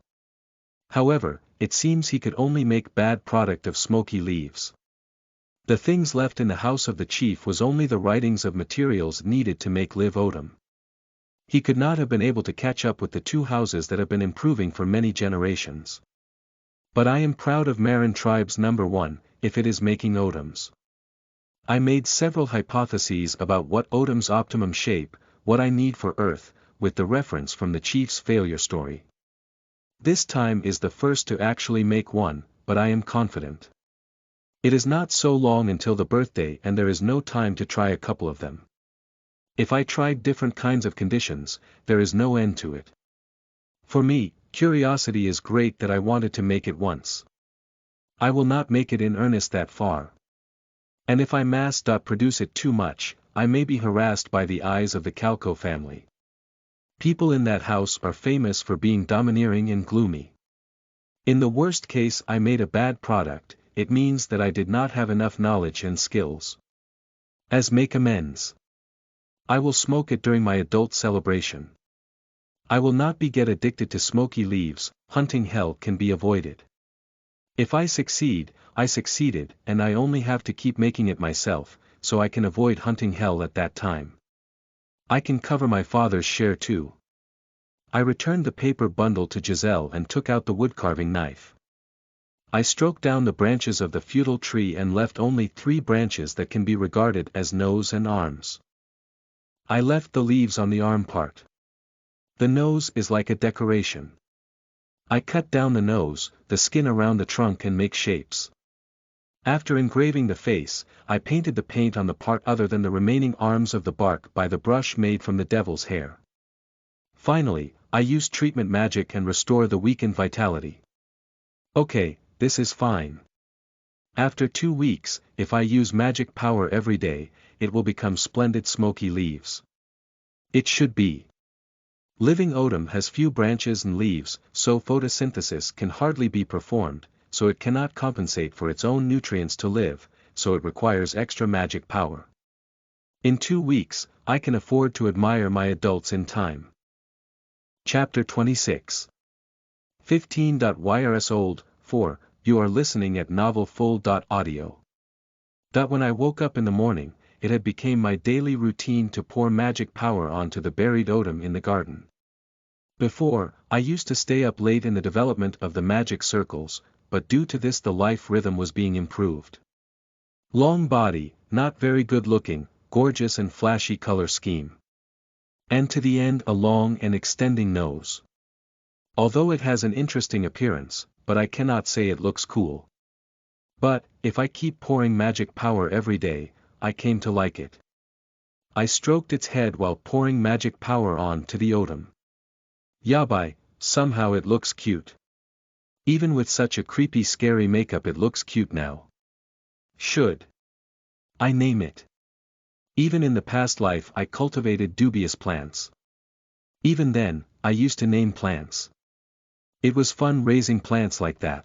However, it seems he could only make bad product of smoky leaves. The things left in the house of the chief was only the writings of materials needed to make live odom. He could not have been able to catch up with the two houses that have been improving for many generations. But I am proud of Marin Tribe's number 1, if it is making odoms. I made several hypotheses about what odom's optimum shape, what I need for Earth, with the reference from the chief's failure story. This time is the first to actually make one, but I am confident. It is not so long until the birthday and there is no time to try a couple of them. If I tried different kinds of conditions, there is no end to it. For me, curiosity is great that I wanted to make it once. I will not make it in earnest that far. And if I produce it too much, I may be harassed by the eyes of the Calco family. People in that house are famous for being domineering and gloomy. In the worst case I made a bad product, it means that I did not have enough knowledge and skills. As make amends, I will smoke it during my adult celebration. I will not get addicted to smoky leaves, hunting hell can be avoided. If I succeed, I succeeded, and I only have to keep making it myself, so I can avoid hunting hell at that time. I can cover my father's share too. I returned the paper bundle to Giselle and took out the woodcarving knife. I stroked down the branches of the feudal tree and left only 3 branches that can be regarded as nose and arms. I left the leaves on the arm part. The nose is like a decoration. I cut down the nose, the skin around the trunk and make shapes. After engraving the face, I painted the paint on the part other than the remaining arms of the bark by the brush made from the devil's hair. Finally, I used treatment magic and restore the weakened vitality. Okay, this is fine. After 2 weeks, if I use magic power every day, it will become splendid smoky leaves. It should be. Living odom has few branches and leaves, so photosynthesis can hardly be performed, so it cannot compensate for its own nutrients to live, so it requires extra magic power. In 2 weeks, I can afford to admire my adults in time. Chapter 26 15.yrs old, 4, you are listening at novelfull.audio. When I woke up in the morning, it had become my daily routine to pour magic power onto the buried odom in the garden. Before, I used to stay up late in the development of the magic circles, but due to this the life rhythm was being improved. Long body, not very good looking, gorgeous and flashy color scheme. And to the end a long and extending nose. Although it has an interesting appearance, but I cannot say it looks cool. But, if I keep pouring magic power every day, I came to like it. I stroked its head while pouring magic power on to the odom. Yabai, somehow it looks cute. Even with such a creepy scary makeup it looks cute now. Should I name it? Even in the past life I cultivated dubious plants. Even then, I used to name plants. It was fun raising plants like that.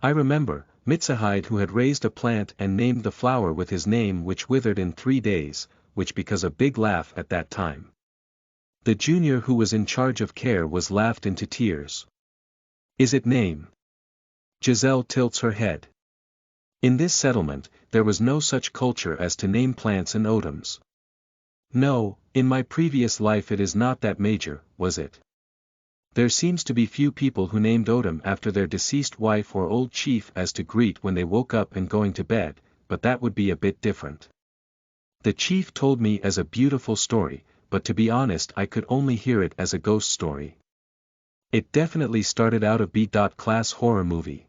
I remember, Mitsuhide who had raised a plant and named the flower with his name which withered in 3 days, which because a big laugh at that time. The junior who was in charge of care was laughed into tears. Is it name? Giselle tilts her head. In this settlement, there was no such culture as to name plants and odoms. No, in my previous life it is not that major, was it? There seems to be few people who named odom after their deceased wife or old chief as to greet when they woke up and going to bed, but that would be a bit different. The chief told me as a beautiful story, but to be honest I could only hear it as a ghost story. It definitely started out a B-class horror movie.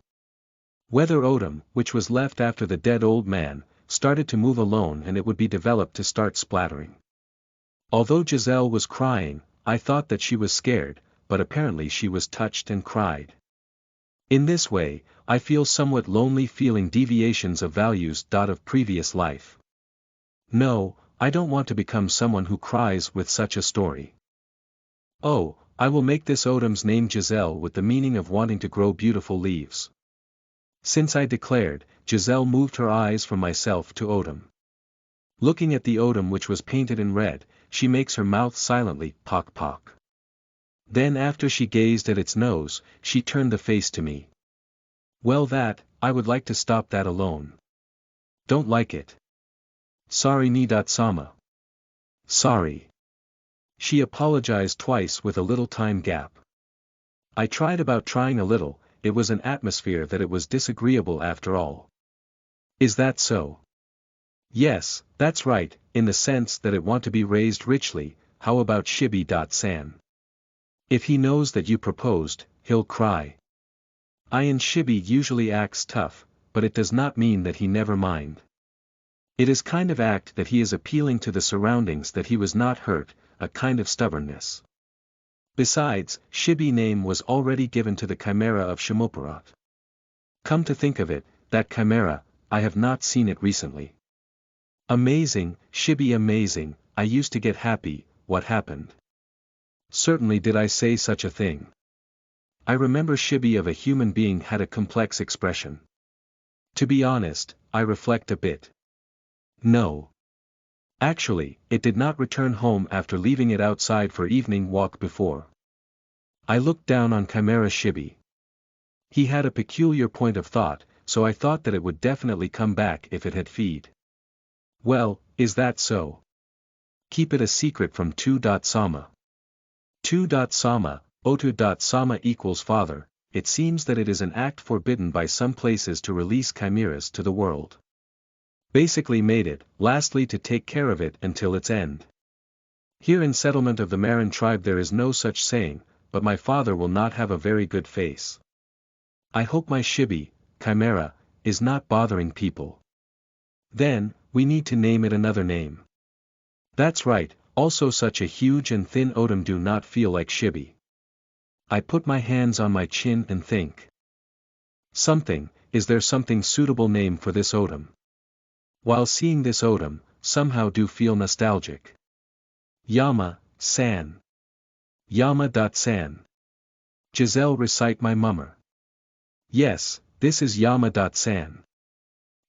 Whether odom, which was left after the dead old man, started to move alone and it would be developed to start splattering. Although Giselle was crying, I thought that she was scared, but apparently she was touched and cried. In this way, I feel somewhat lonely feeling deviations of values. Of previous life. No, I don't want to become someone who cries with such a story. Oh, I will make this odom's name Giselle with the meaning of wanting to grow beautiful leaves. Since I declared, Giselle moved her eyes from myself to Odom. Looking at the Odom which was painted in red, she makes her mouth silently, pock pock. Then after she gazed at its nose, she turned the face to me. Well I would like to stop that alone. Don't like it. Sorry Nidatsama. Sorry. She apologized twice with a little time gap. I tried about trying a little, it was an atmosphere that it was disagreeable after all. Is that so? Yes, that's right, in the sense that it want to be raised richly. How about Shibi-san? If he knows that you proposed, he'll cry. Shibi usually acts tough, but it does not mean that he never mind. It is kind of act that he is appealing to the surroundings that he was not hurt, a kind of stubbornness. Besides, Shibi name was already given to the chimera of Shimopurat. Come to think of it, that chimera, I have not seen it recently. Amazing, Shibi amazing, I used to get happy, what happened? Certainly did I say such a thing. I remember Shibi of a human being had a complex expression. To be honest, I reflect a bit. No. Actually, it did not return home after leaving it outside for evening walk before. I looked down on Chimera Shibi. He had a peculiar point of thought, so I thought that it would definitely come back if it had feed. Well, is that so? Keep it a secret from 2.sama. 2.sama, Otu.sama equals father, it seems that it is an act forbidden by some places to release chimeras to the world. Basically made it, lastly to take care of it until its end. Here in settlement of the Marin tribe there is no such saying, but my father will not have a very good face. I hope my Shibi, chimera, is not bothering people. Then, we need to name it another name. That's right, also such a huge and thin Odom do not feel like Shibi. I put my hands on my chin and think. Is there something suitable name for this Odom? While seeing this Odom, somehow do feel nostalgic. Yama-san. Yama.san. Giselle recite my mummer. Yes, this is Yama.san.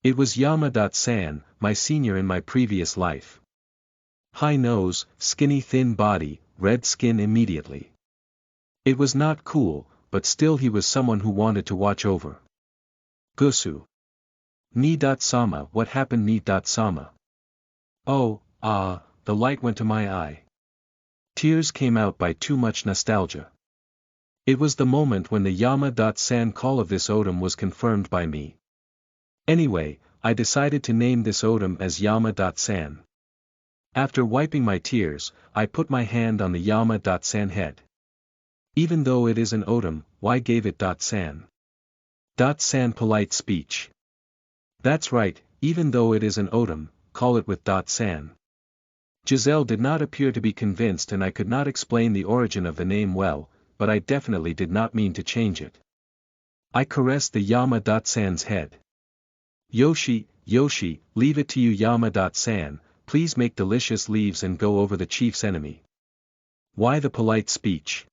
It was Yama.san, my senior in my previous life. High nose, skinny thin body, red skin immediately. It was not cool, but still he was someone who wanted to watch over. Gusu. Ni.sama, what happened Ni.sama? Oh, the light went to my eye. Tears came out by too much nostalgia. It was the moment when the Yama.san call of this Odom was confirmed by me. Anyway, I decided to name this Odom as Yama.san. After wiping my tears, I put my hand on the Yama.san head. Even though it is an Odom, why gave it .san? .san polite speech. That's right, even though it is an Odom, call it with .san. Giselle did not appear to be convinced and I could not explain the origin of the name well, but I definitely did not mean to change it. I caressed the Yama.san's head. Yoshi, leave it to you Yama.san, please make delicious leaves and go over the chief's enemy. Why the polite speech?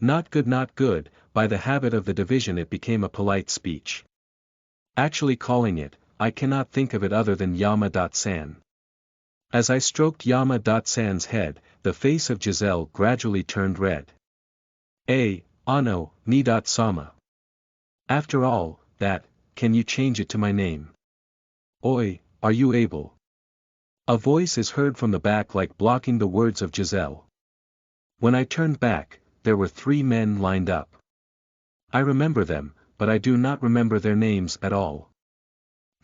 Not good, by the habit of the division it became a polite speech. Actually calling it, I cannot think of it other than Yama.san. As I stroked Yama.san's head, the face of Giselle gradually turned red. No, Ni.sama. After all, can you change it to my name? Oi, are you able? A voice is heard from the back like blocking the words of Giselle. When I turned back, there were 3 men lined up. I remember them, but I do not remember their names at all.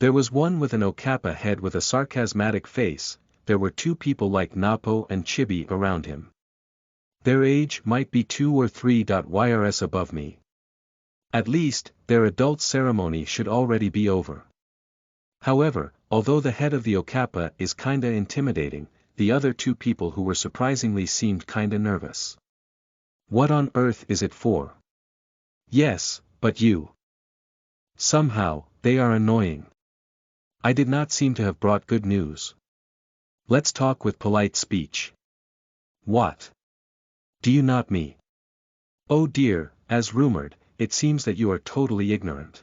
There was one with an Okappa head with a sarcasmatic face, there were 2 people like Napo and Chibi around him. Their age might be 2 or 3 YRS above me. At least, their adult ceremony should already be over. However, although the head of the Okappa is kinda intimidating, the other 2 people who were surprisingly seemed kinda nervous. What on earth is it for? Yes, but you. Somehow, they are annoying. I did not seem to have brought good news. Let's talk with polite speech. What? Do you not me? Oh dear, as rumored, it seems that you are totally ignorant.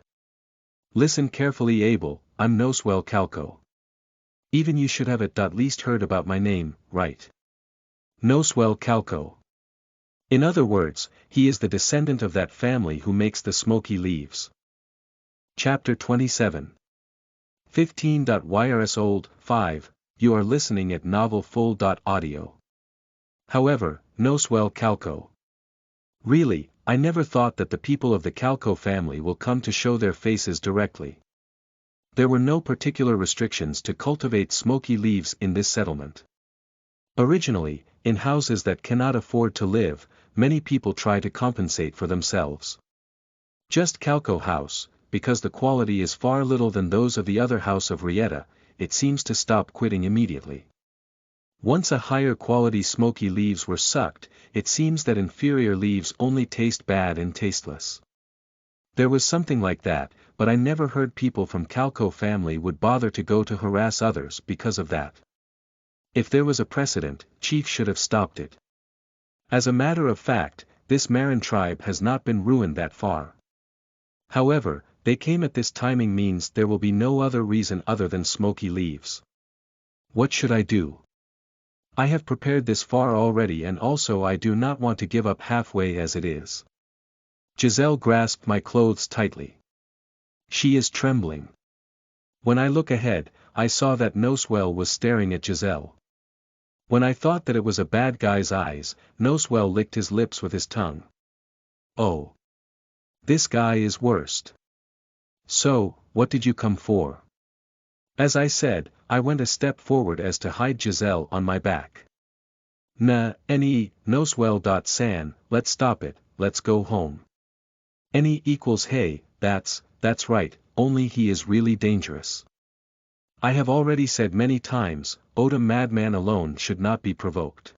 Listen carefully Abel, I'm Noswell Calco. Even you should have at least heard about my name, right? Noswell Calco. In other words, he is the descendant of that family who makes the smoky leaves. Chapter 27. 15. Yrs old, 5, you are listening at novelfull.audio. However, Noswell Calco. Really, I never thought that the people of the Calco family will come to show their faces directly. There were no particular restrictions to cultivate smoky leaves in this settlement. Originally, in houses that cannot afford to live, many people try to compensate for themselves. Just Calco house, because the quality is far little than those of the other house of Rieta, it seems to stop quitting immediately. Once a higher quality smoky leaves were sucked, it seems that inferior leaves only taste bad and tasteless. There was something like that, but I never heard people from Calco family would bother to go to harass others because of that. If there was a precedent, Chief should have stopped it. As a matter of fact, this Marin tribe has not been ruined that far. However, they came at this timing means there will be no other reason other than smoky leaves. What should I do? I have prepared this far already and also I do not want to give up halfway as it is. Giselle grasped my clothes tightly. She is trembling. When I look ahead, I saw that Noswell was staring at Giselle. When I thought that it was a bad guy's eyes, Noswell licked his lips with his tongue. Oh. This guy is worst. So, what did you come for? As I said, I went a step forward as to hide Giselle on my back. Noswell.san, let's stop it, let's go home. Ne equals hey, that's right, only he is really dangerous. I have already said many times, Oda madman alone should not be provoked.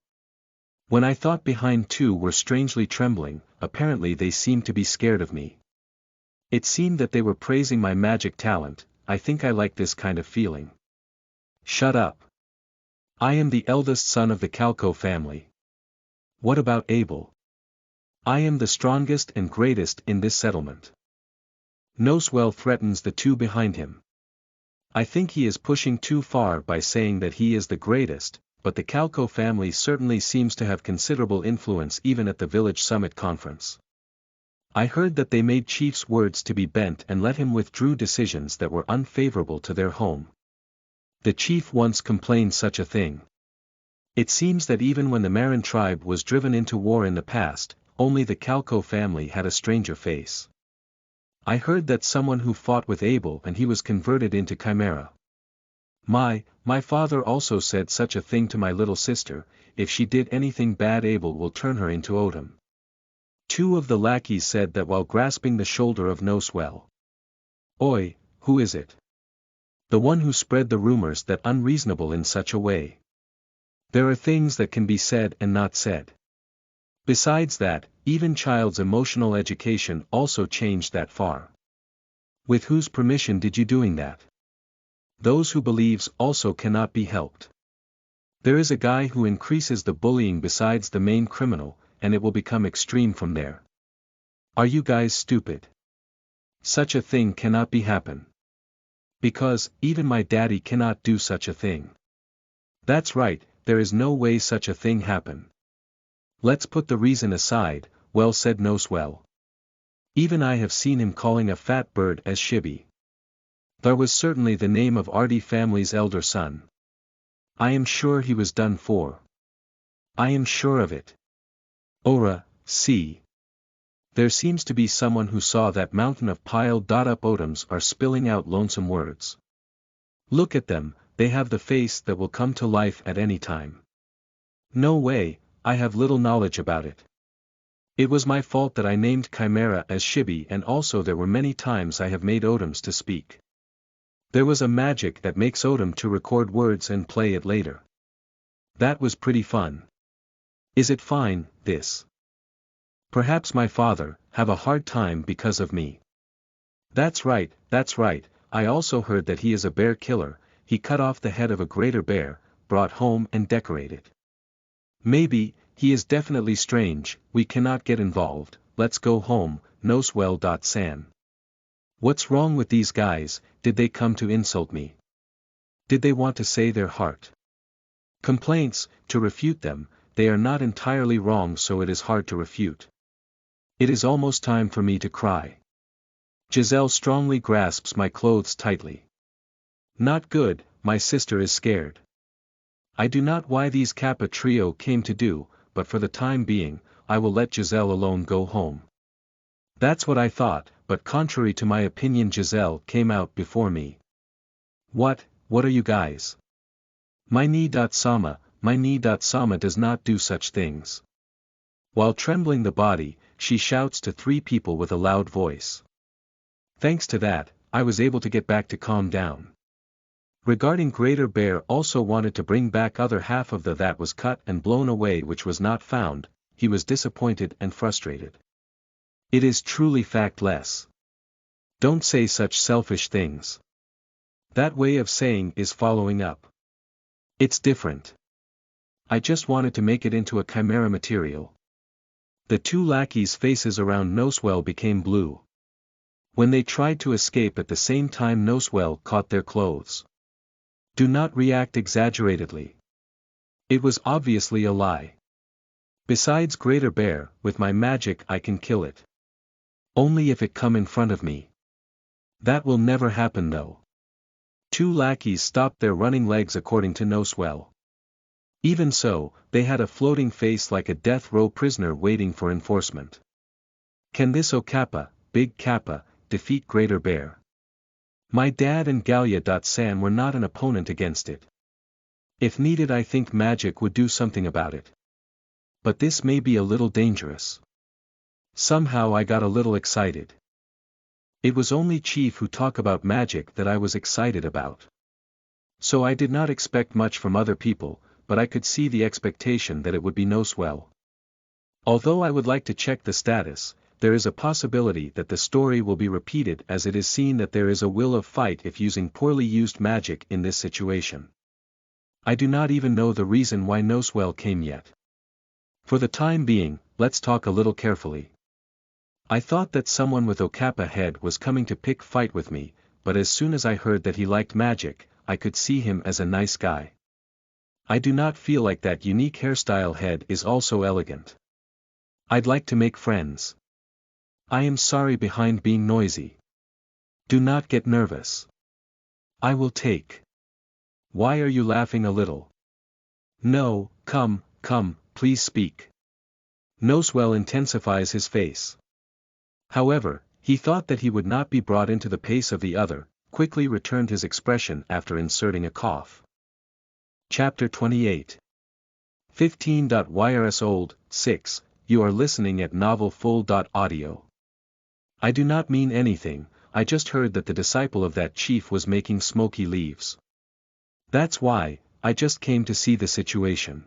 When I thought behind two were strangely trembling, apparently they seemed to be scared of me. It seemed that they were praising my magic talent. I think I like this kind of feeling. Shut up. I am the eldest son of the Calco family. What about Abel? I am the strongest and greatest in this settlement. Noswell threatens the two behind him. I think he is pushing too far by saying that he is the greatest, but the Calco family certainly seems to have considerable influence even at the village summit conference. I heard that they made Chief's words to be bent and let him withdraw decisions that were unfavorable to their home. The Chief once complained such a thing. It seems that even when the Marin tribe was driven into war in the past, only the Calco family had a stranger face. I heard that someone who fought with Abel and he was converted into Chimera. My father also said such a thing to my little sister, if she did anything bad Abel will turn her into Odom. Two of the lackeys said that while grasping the shoulder of Noswell. Oi, who is it? The one who spread the rumors that unreasonable in such a way. There are things that can be said and not said. Besides that, even child's emotional education also changed that far. With whose permission did you doing that? Those who believes also cannot be helped. There is a guy who increases the bullying besides the main criminal, and it will become extreme from there. Are you guys stupid? Such a thing cannot be happen. Because, even my daddy cannot do such a thing. That's right, there is no way such a thing happen. Let's put the reason aside, well said Noswell. Even I have seen him calling a fat bird as Shibi. That was certainly the name of Artie family's elder son. I am sure he was done for. I am sure of it. Ora, see. There seems to be someone who saw that mountain of piled-up Odoms are spilling out lonesome words. Look at them, they have the face that will come to life at any time. No way, I have little knowledge about it. It was my fault that I named Chimera as Shibi and also there were many times I have made Odoms to speak. There was a magic that makes Odom to record words and play it later. That was pretty fun. Is it fine, this? Perhaps my father, have a hard time because of me. That's right, I also heard that he is a bear killer, he cut off the head of a greater bear, brought home and decorated. Maybe, he is definitely strange, we cannot get involved, let's go home, Noswell.san. What's wrong with these guys? Did they come to insult me? Did they want to say their heart? Complaints, to refute them, they are not entirely wrong, so it is hard to refute. It is almost time for me to cry. Giselle strongly grasps my clothes tightly. Not good, my sister is scared. I do not why these Kappa trio came to do, but for the time being, I will let Giselle alone go home. That's what I thought, but contrary to my opinion, Giselle came out before me. What are you guys? My ni-sama does not do such things. While trembling the body, she shouts to 3 people with a loud voice. Thanks to that, I was able to get back to calm down. Regarding Greater Bear also wanted to bring back other half of the that was cut and blown away which was not found, he was disappointed and frustrated. It is truly factless. Don't say such selfish things. That way of saying is following up. It's different. I just wanted to make it into a chimera material. The 2 lackeys' faces around Nosewell became blue. When they tried to escape at the same time, Nosewell caught their clothes. Do not react exaggeratedly. It was obviously a lie. Besides Greater Bear, with my magic I can kill it. Only if it come in front of me. That will never happen though. 2 lackeys stopped their running legs according to Nosewell. Even so, they had a floating face like a death row prisoner waiting for enforcement. Can this Okappa, Big Kappa, defeat Greater Bear? My dad and Gallia.san were not an opponent against it. If needed, I think magic would do something about it. But this may be a little dangerous. Somehow I got a little excited. It was only Chief who talked about magic that I was excited about. So I did not expect much from other people, but I could see the expectation that it would be Nosewell. Although I would like to check the status, there is a possibility that the story will be repeated, as it is seen that there is a will of fight if using poorly used magic in this situation. I do not even know the reason why Nosewell came yet. For the time being, let's talk a little carefully. I thought that someone with Okappa head was coming to pick fight with me, but as soon as I heard that he liked magic, I could see him as a nice guy. I do not feel like that unique hairstyle head is also elegant. I'd like to make friends. I am sorry behind being noisy. Do not get nervous. I will take. Why are you laughing a little? No, come, please speak. Nosewell intensifies his face. However, he thought that he would not be brought into the pace of the other, quickly returned his expression after inserting a cough. Chapter 28 15.Yrs old, 6, you are listening at novelfull.audio. I do not mean anything, I just heard that the disciple of that chief was making smoky leaves. That's why, I just came to see the situation.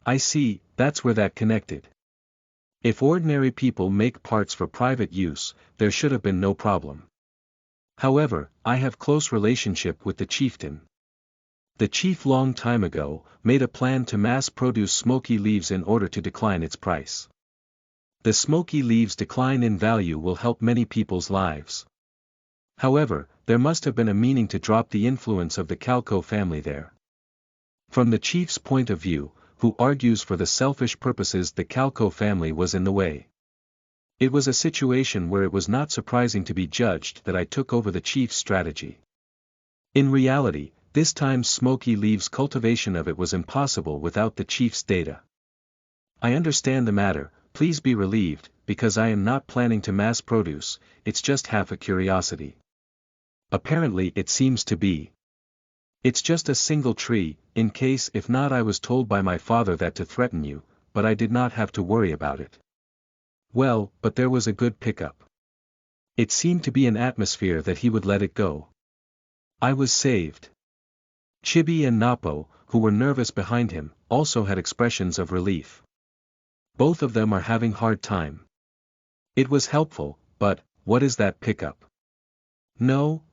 I see, that's where that connected. If ordinary people make parts for private use, there should have been no problem. However, I have close relationship with the chieftain. The chief long time ago, made a plan to mass produce smoky leaves in order to decline its price. The smoky leaves decline in value will help many people's lives. However, there must have been a meaning to drop the influence of the Calco family there. From the chief's point of view, who argues for the selfish purposes, the Calco family was in the way. It was a situation where it was not surprising to be judged that I took over the chief's strategy. In reality, this time smoky leaves cultivation of it was impossible without the chief's data. I understand the matter, please be relieved, because I am not planning to mass produce, it's just half a curiosity. Apparently it seems to be. It's just a single tree, in case if not I was told by my father that to threaten you, but I did not have to worry about it. Well, but there was a good pickup. It seemed to be an atmosphere that he would let it go. I was saved. Chibi and Napo, who were nervous behind him, also had expressions of relief. Both of them are having hard time. It was helpful, but, what is that pickup? No,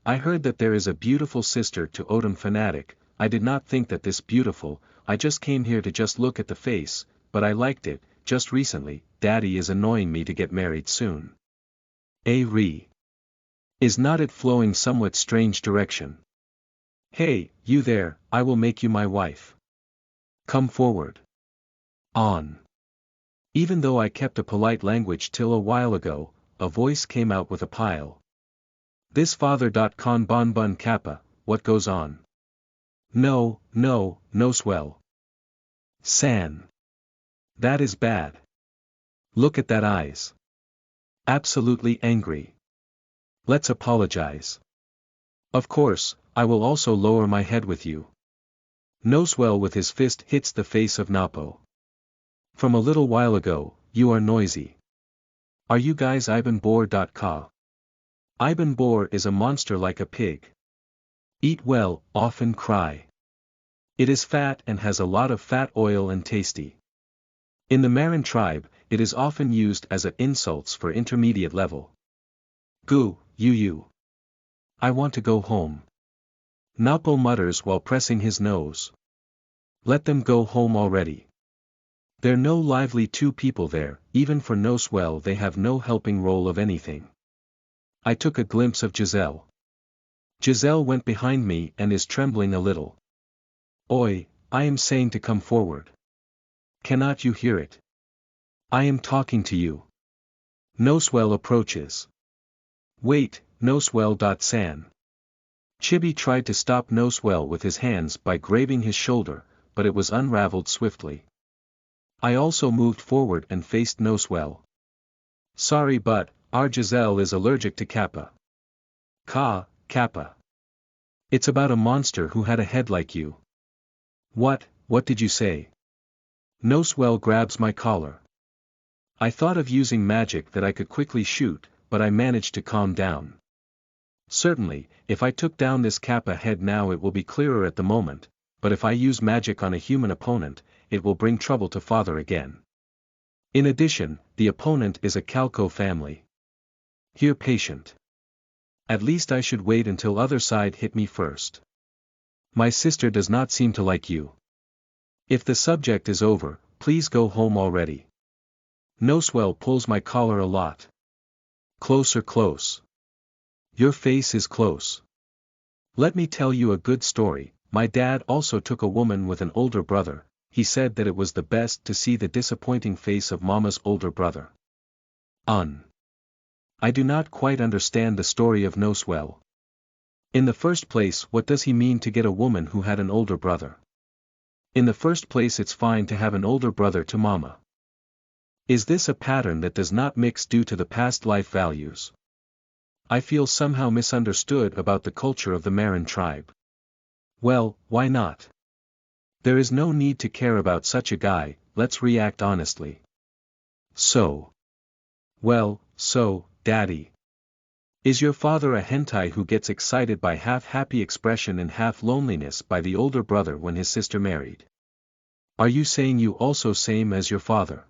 I heard that there is a beautiful sister to Odom fanatic. I did not think that this beautiful, I just came here to just look at the face, but I liked it, just recently, Daddy is annoying me to get married soon. Is not it flowing somewhat strange direction? Hey, you there, I will make you my wife. Come forward. On. Even though I kept a polite language till a while ago, a voice came out with a pile. This father. Con bon bun kappa, what goes on? No, no, no swell. San. That is bad. Look at that eyes. Absolutely angry. Let's apologize. Of course, I will also lower my head with you. Noswell with his fist hits the face of Napo. From a little while ago, you are noisy. Are you guys Iban Boar? Ka. Iban Boar is a monster like a pig. Eat well, often cry. It is fat and has a lot of fat oil and tasty. In the Marin tribe, it is often used as a insults for intermediate level. Goo, you. I want to go home. Napo mutters while pressing his nose. Let them go home already. There no lively two people there, even for Noswell they have no helping role of anything. I took a glimpse of Giselle. Giselle went behind me and is trembling a little. Oi, I am saying to come forward. Cannot you hear it? I am talking to you. Noswell approaches. Wait, Noswell. San. Chibi tried to stop Noswell with his hands by grabbing his shoulder, but it was unraveled swiftly. I also moved forward and faced Noswell. Sorry but, our Giselle is allergic to kappa. Kappa. It's about a monster who had a head like you. What did you say? Noswell grabs my collar. I thought of using magic that I could quickly shoot, but I managed to calm down. Certainly, if I took down this kappa head now it will be clearer at the moment, but if I use magic on a human opponent, it will bring trouble to father again. In addition, the opponent is a Calco family. Here patient. At least I should wait until other side hit me first. My sister does not seem to like you. If the subject is over, please go home already. Noswell pulls my collar a lot. Close. Your face is close. Let me tell you a good story. My dad also took a woman with an older brother. He said that it was the best to see the disappointing face of Mama's older brother. I do not quite understand the story of Noswell. In the first place, what does he mean to get a woman who had an older brother? In the first place, it's fine to have an older brother to Mama. Is this a pattern that does not mix due to the past life values? I feel somehow misunderstood about the culture of the Marin tribe. Well, why not? There is no need to care about such a guy, let's react honestly. So, Daddy. Is your father a hentai who gets excited by half happy expression and half loneliness by the older brother when his sister married? Are you saying you also same as your father?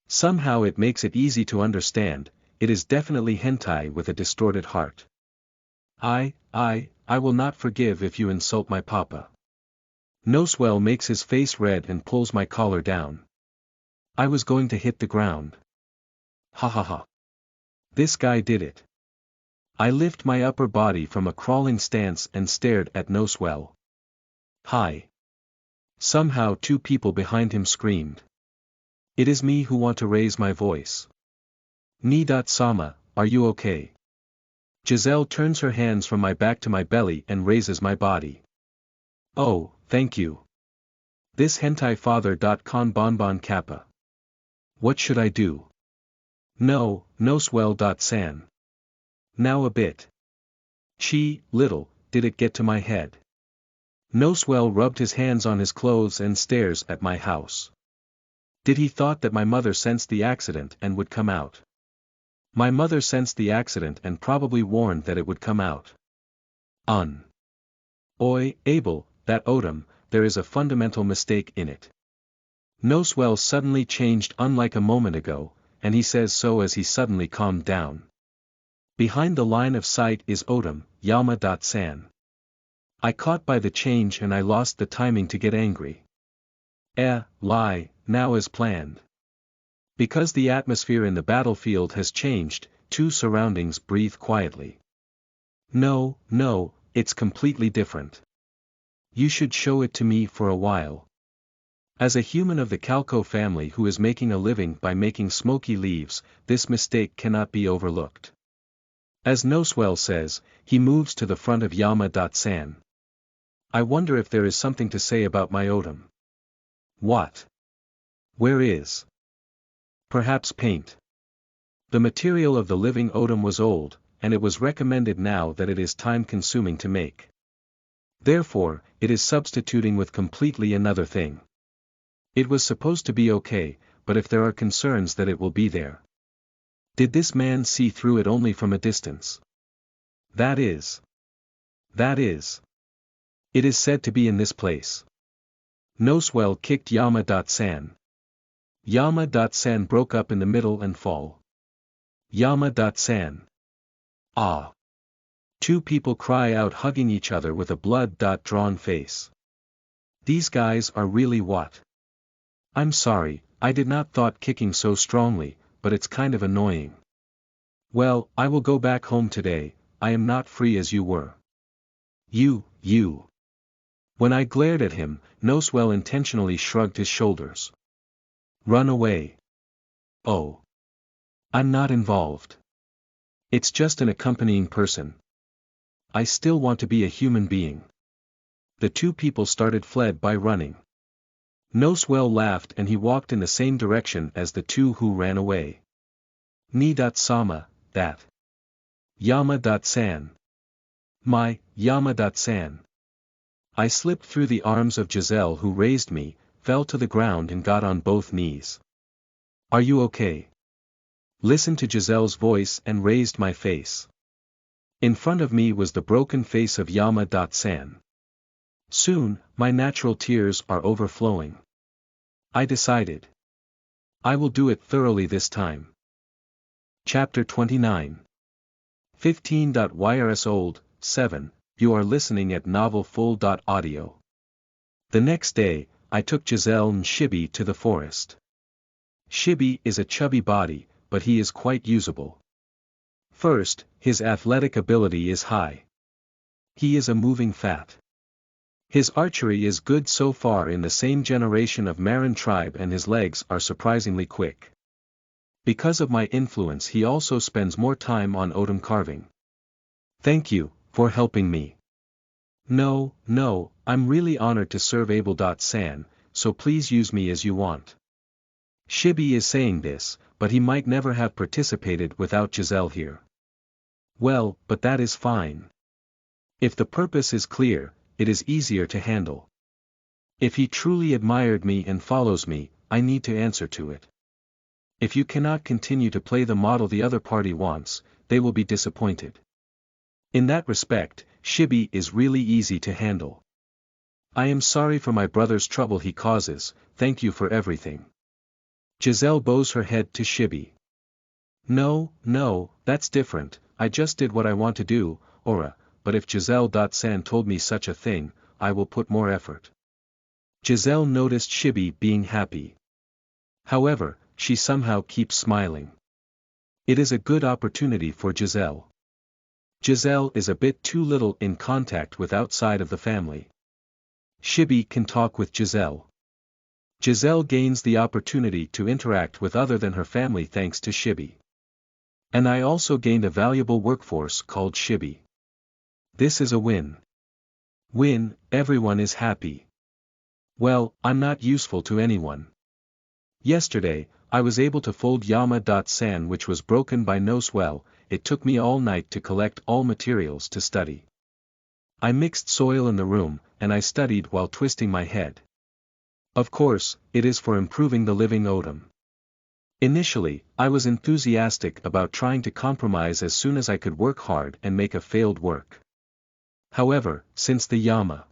Somehow it makes it easy to understand, it is definitely hentai with a distorted heart. I will not forgive if you insult my papa. Noswell makes his face red and pulls my collar down. I was going to hit the ground. Ha. This guy did it. I lift my upper body from a crawling stance and stared at Noswell. Hi. Somehow two people behind him screamed. It is me who want to raise my voice. Ni-sama, are you okay? Giselle turns her hands from my back to my belly and raises my body. Oh, thank you. This hentai father. Con bonbon kappa. What should I do? No, Noswell. San. Now a bit. Little, did it get to my head. Noswell rubbed his hands on his clothes and stares at my house. Did he thought that my mother sensed the accident and would come out? My mother sensed the accident and probably warned that it would come out. Oi, Abel, that Odom, there is a fundamental mistake in it. Noswell suddenly changed unlike a moment ago, and he says so as he suddenly calmed down. Behind the line of sight is Odom, Yalma. San. I caught by the change and I lost the timing to get angry. Lie, now as planned. Because the atmosphere in the battlefield has changed, two surroundings breathe quietly. No, no, it's completely different. You should show it to me for a while. As a human of the Calco family who is making a living by making smoky leaves, this mistake cannot be overlooked. As Noswell says, he moves to the front of Yama-san. I wonder if there is something to say about my otum. What? Where is? Perhaps paint. The material of the living otum was old, and it was recommended now that it is time-consuming to make. Therefore, it is substituting with completely another thing. It was supposed to be okay, but if there are concerns that it will be there. Did this man see through it only from a distance? That is. It is said to be in this place. Noswell kicked Yama-san. Yama-san broke up in the middle and fall. Yama-san. Ah. Two people cry out hugging each other with a blood-drawn face. These guys are really what? I'm sorry, I did not thought kicking so strongly, but it's kind of annoying. Well, I will go back home today, I am not free as you were. You. When I glared at him, Noswell intentionally shrugged his shoulders. Run away. Oh. I'm not involved. It's just an accompanying person. I still want to be a human being. The two people fled by running. Noswell laughed and he walked in the same direction as the two who ran away. Ni-sama, that. Yama-san. My, Yama-san. I slipped through the arms of Giselle who raised me, fell to the ground and got on both knees. Are you okay? Listened to Giselle's voice and raised my face. In front of me was the broken face of Yama-san. Soon, my natural tears are overflowing. I decided. I will do it thoroughly this time. Chapter 29. 15. Years old, 7, you are listening at novelfull.audio. The next day, I took Giselle and Shibi to the forest. Shibi is a chubby body, but he is quite usable. First, his athletic ability is high. He is a moving fat. His archery is good so far in the same generation of Marin tribe and his legs are surprisingly quick. Because of my influence he also spends more time on otum carving. Thank you, for helping me. No, I'm really honored to serve Abel-san, so please use me as you want. Shibi is saying this, but he might never have participated without Giselle here. Well, but that is fine. If the purpose is clear, it is easier to handle. If he truly admired me and follows me, I need to answer to it. If you cannot continue to play the model the other party wants, they will be disappointed. In that respect, Shibi is really easy to handle. I am sorry for my brother's trouble he causes, thank you for everything. Giselle bows her head to Shibi. No, that's different, I just did what I want to do, Ora, but if Giselle-san told me such a thing, I will put more effort. Giselle noticed Shibi being happy. However, she somehow keeps smiling. It is a good opportunity for Giselle. Giselle is a bit too little in contact with outside of the family. Shibi can talk with Giselle. Giselle gains the opportunity to interact with other than her family thanks to Shibi. And I also gained a valuable workforce called Shibi. This is a win. Win, everyone is happy. Well, I'm not useful to anyone. Yesterday, I was able to fold Yama-san which was broken by Noswell, it took me all night to collect all materials to study. I mixed soil in the room, and I studied while twisting my head. Of course, it is for improving the living otum. Initially, I was enthusiastic about trying to compromise as soon as I could work hard and make a failed work. However, since the Yama-san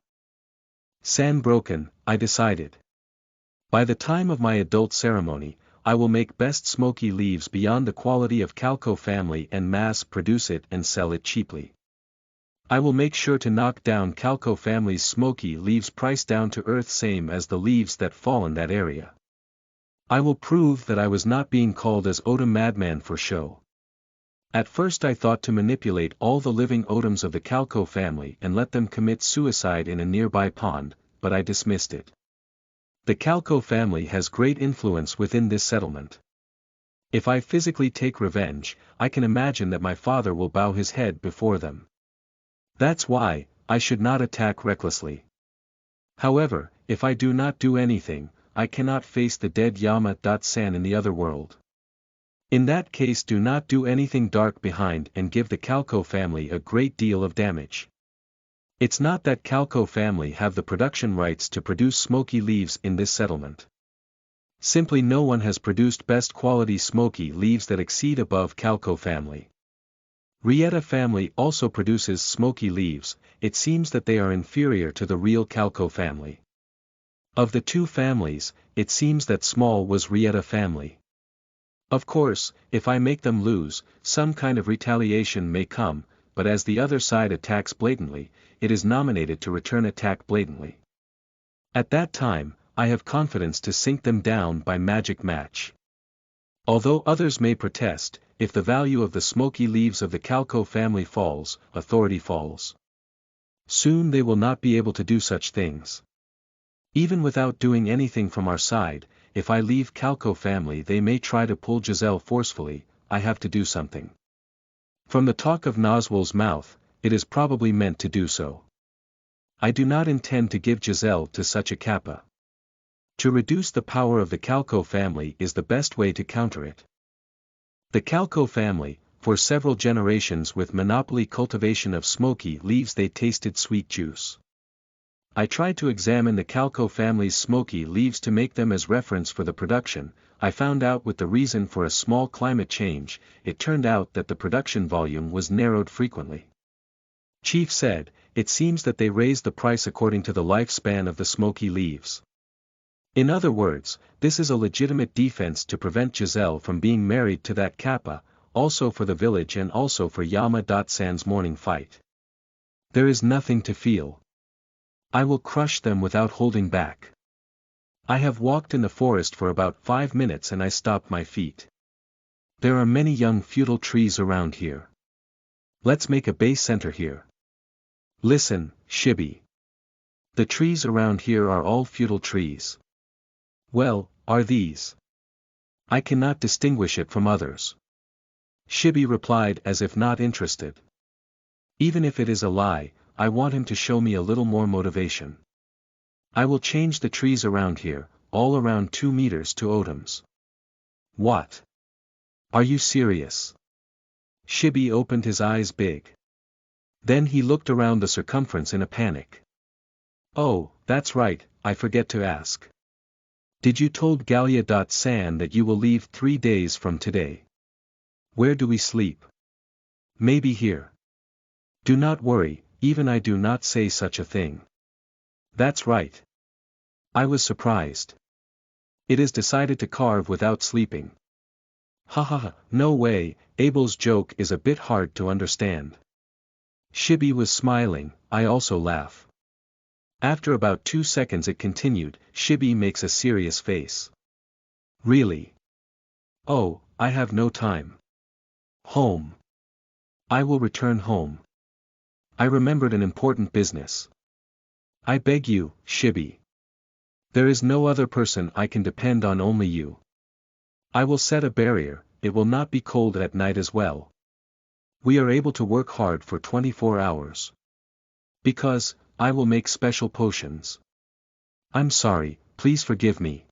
broken, I decided. By the time of my adult ceremony, I will make best smoky leaves beyond the quality of Calco family and mass produce it and sell it cheaply. I will make sure to knock down Calco family's smoky leaves price down to earth same as the leaves that fall in that area. I will prove that I was not being called as otum madman for show. At first I thought to manipulate all the living Otoms of the Calco family and let them commit suicide in a nearby pond, but I dismissed it. The Calco family has great influence within this settlement. If I physically take revenge, I can imagine that my father will bow his head before them. That's why, I should not attack recklessly. However, if I do not do anything, I cannot face the dead Yama-san in the other world. In that case, do not do anything dark behind and give the Calco family a great deal of damage. It's not that Calco family have the production rights to produce smoky leaves in this settlement. Simply no one has produced best quality smoky leaves that exceed above Calco family. Rieta family also produces smoky leaves. It seems that they are inferior to the real Calco family. Of the two families, it seems that small was Rieta family. Of course, if I make them lose, some kind of retaliation may come, but as the other side attacks blatantly, it is nominated to return attack blatantly. At that time, I have confidence to sink them down by magic match. Although others may protest, if the value of the smoky leaves of the Calco family falls, authority falls. Soon they will not be able to do such things. Even without doing anything from our side, if I leave Calco family they may try to pull Giselle forcefully. I have to do something. From the talk of Noswell's mouth, it is probably meant to do so. I do not intend to give Giselle to such a kappa. To reduce the power of the Calco family is the best way to counter it. The Calco family, for several generations with monopoly cultivation of smoky leaves, they tasted sweet juice. I tried to examine the Calco family's smoky leaves to make them as reference for the production. I found out with the reason for a small climate change. It turned out that the production volume was narrowed frequently. Chief said, it seems that they raised the price according to the lifespan of the smoky leaves. In other words, this is a legitimate defense to prevent Giselle from being married to that kappa, also for the village and also for Yama-san's morning fight. There is nothing to feel. I will crush them without holding back. I have walked in the forest for about 5 minutes and I stopped my feet. There are many young feudal trees around here. Let's make a base center here. Listen, Shibi. The trees around here are all feudal trees. Well, are these? I cannot distinguish it from others. Shibi replied as if not interested. Even if it is a lie, I want him to show me a little more motivation. I will change the trees around here, all around 2 meters to Otoms. What? Are you serious? Shibi opened his eyes big. Then he looked around the circumference in a panic. Oh, that's right, I forget to ask. Did you told Gallia.san that you will leave 3 days from today? Where do we sleep? Maybe here. Do not worry, even I do not say such a thing. That's right. I was surprised. It is decided to carve without sleeping. Ha ha ha, no way, Abel's joke is a bit hard to understand. Shibi was smiling, I also laugh. After about 2 seconds it continued, Shibi makes a serious face. Really? Oh, I have no time. Home. I will return home. I remembered an important business. I beg you, Shibi. There is no other person I can depend on, only you. I will set a barrier, it will not be cold at night as well. We are able to work hard for 24 hours. Because, I will make special potions. I'm sorry, please forgive me.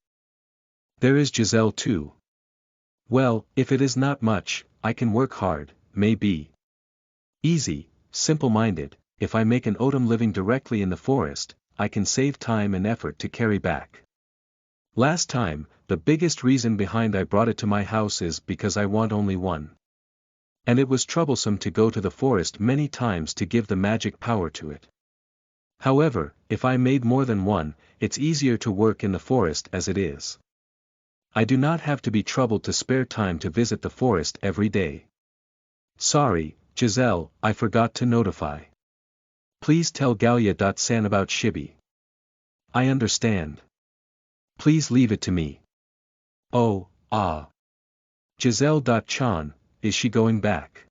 There is Giselle too. Well, if it is not much, I can work hard, maybe. Easy, simple-minded, if I make an Otom living directly in the forest, I can save time and effort to carry back. Last time, the biggest reason behind I brought it to my house is because I want only one. And it was troublesome to go to the forest many times to give the magic power to it. However, if I made more than one, it's easier to work in the forest as it is. I do not have to be troubled to spare time to visit the forest every day. Sorry, Giselle, I forgot to notify. Please tell Gallia.san about Shibi. I understand. Please leave it to me. Oh, ah. Giselle.chan, is she going back?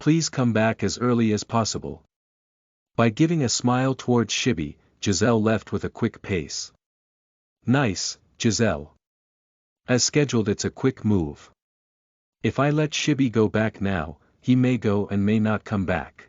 Please come back as early as possible. By giving a smile towards Shibi, Giselle left with a quick pace. Nice, Giselle. As scheduled, it's a quick move. If I let Shibi go back now, he may go and may not come back.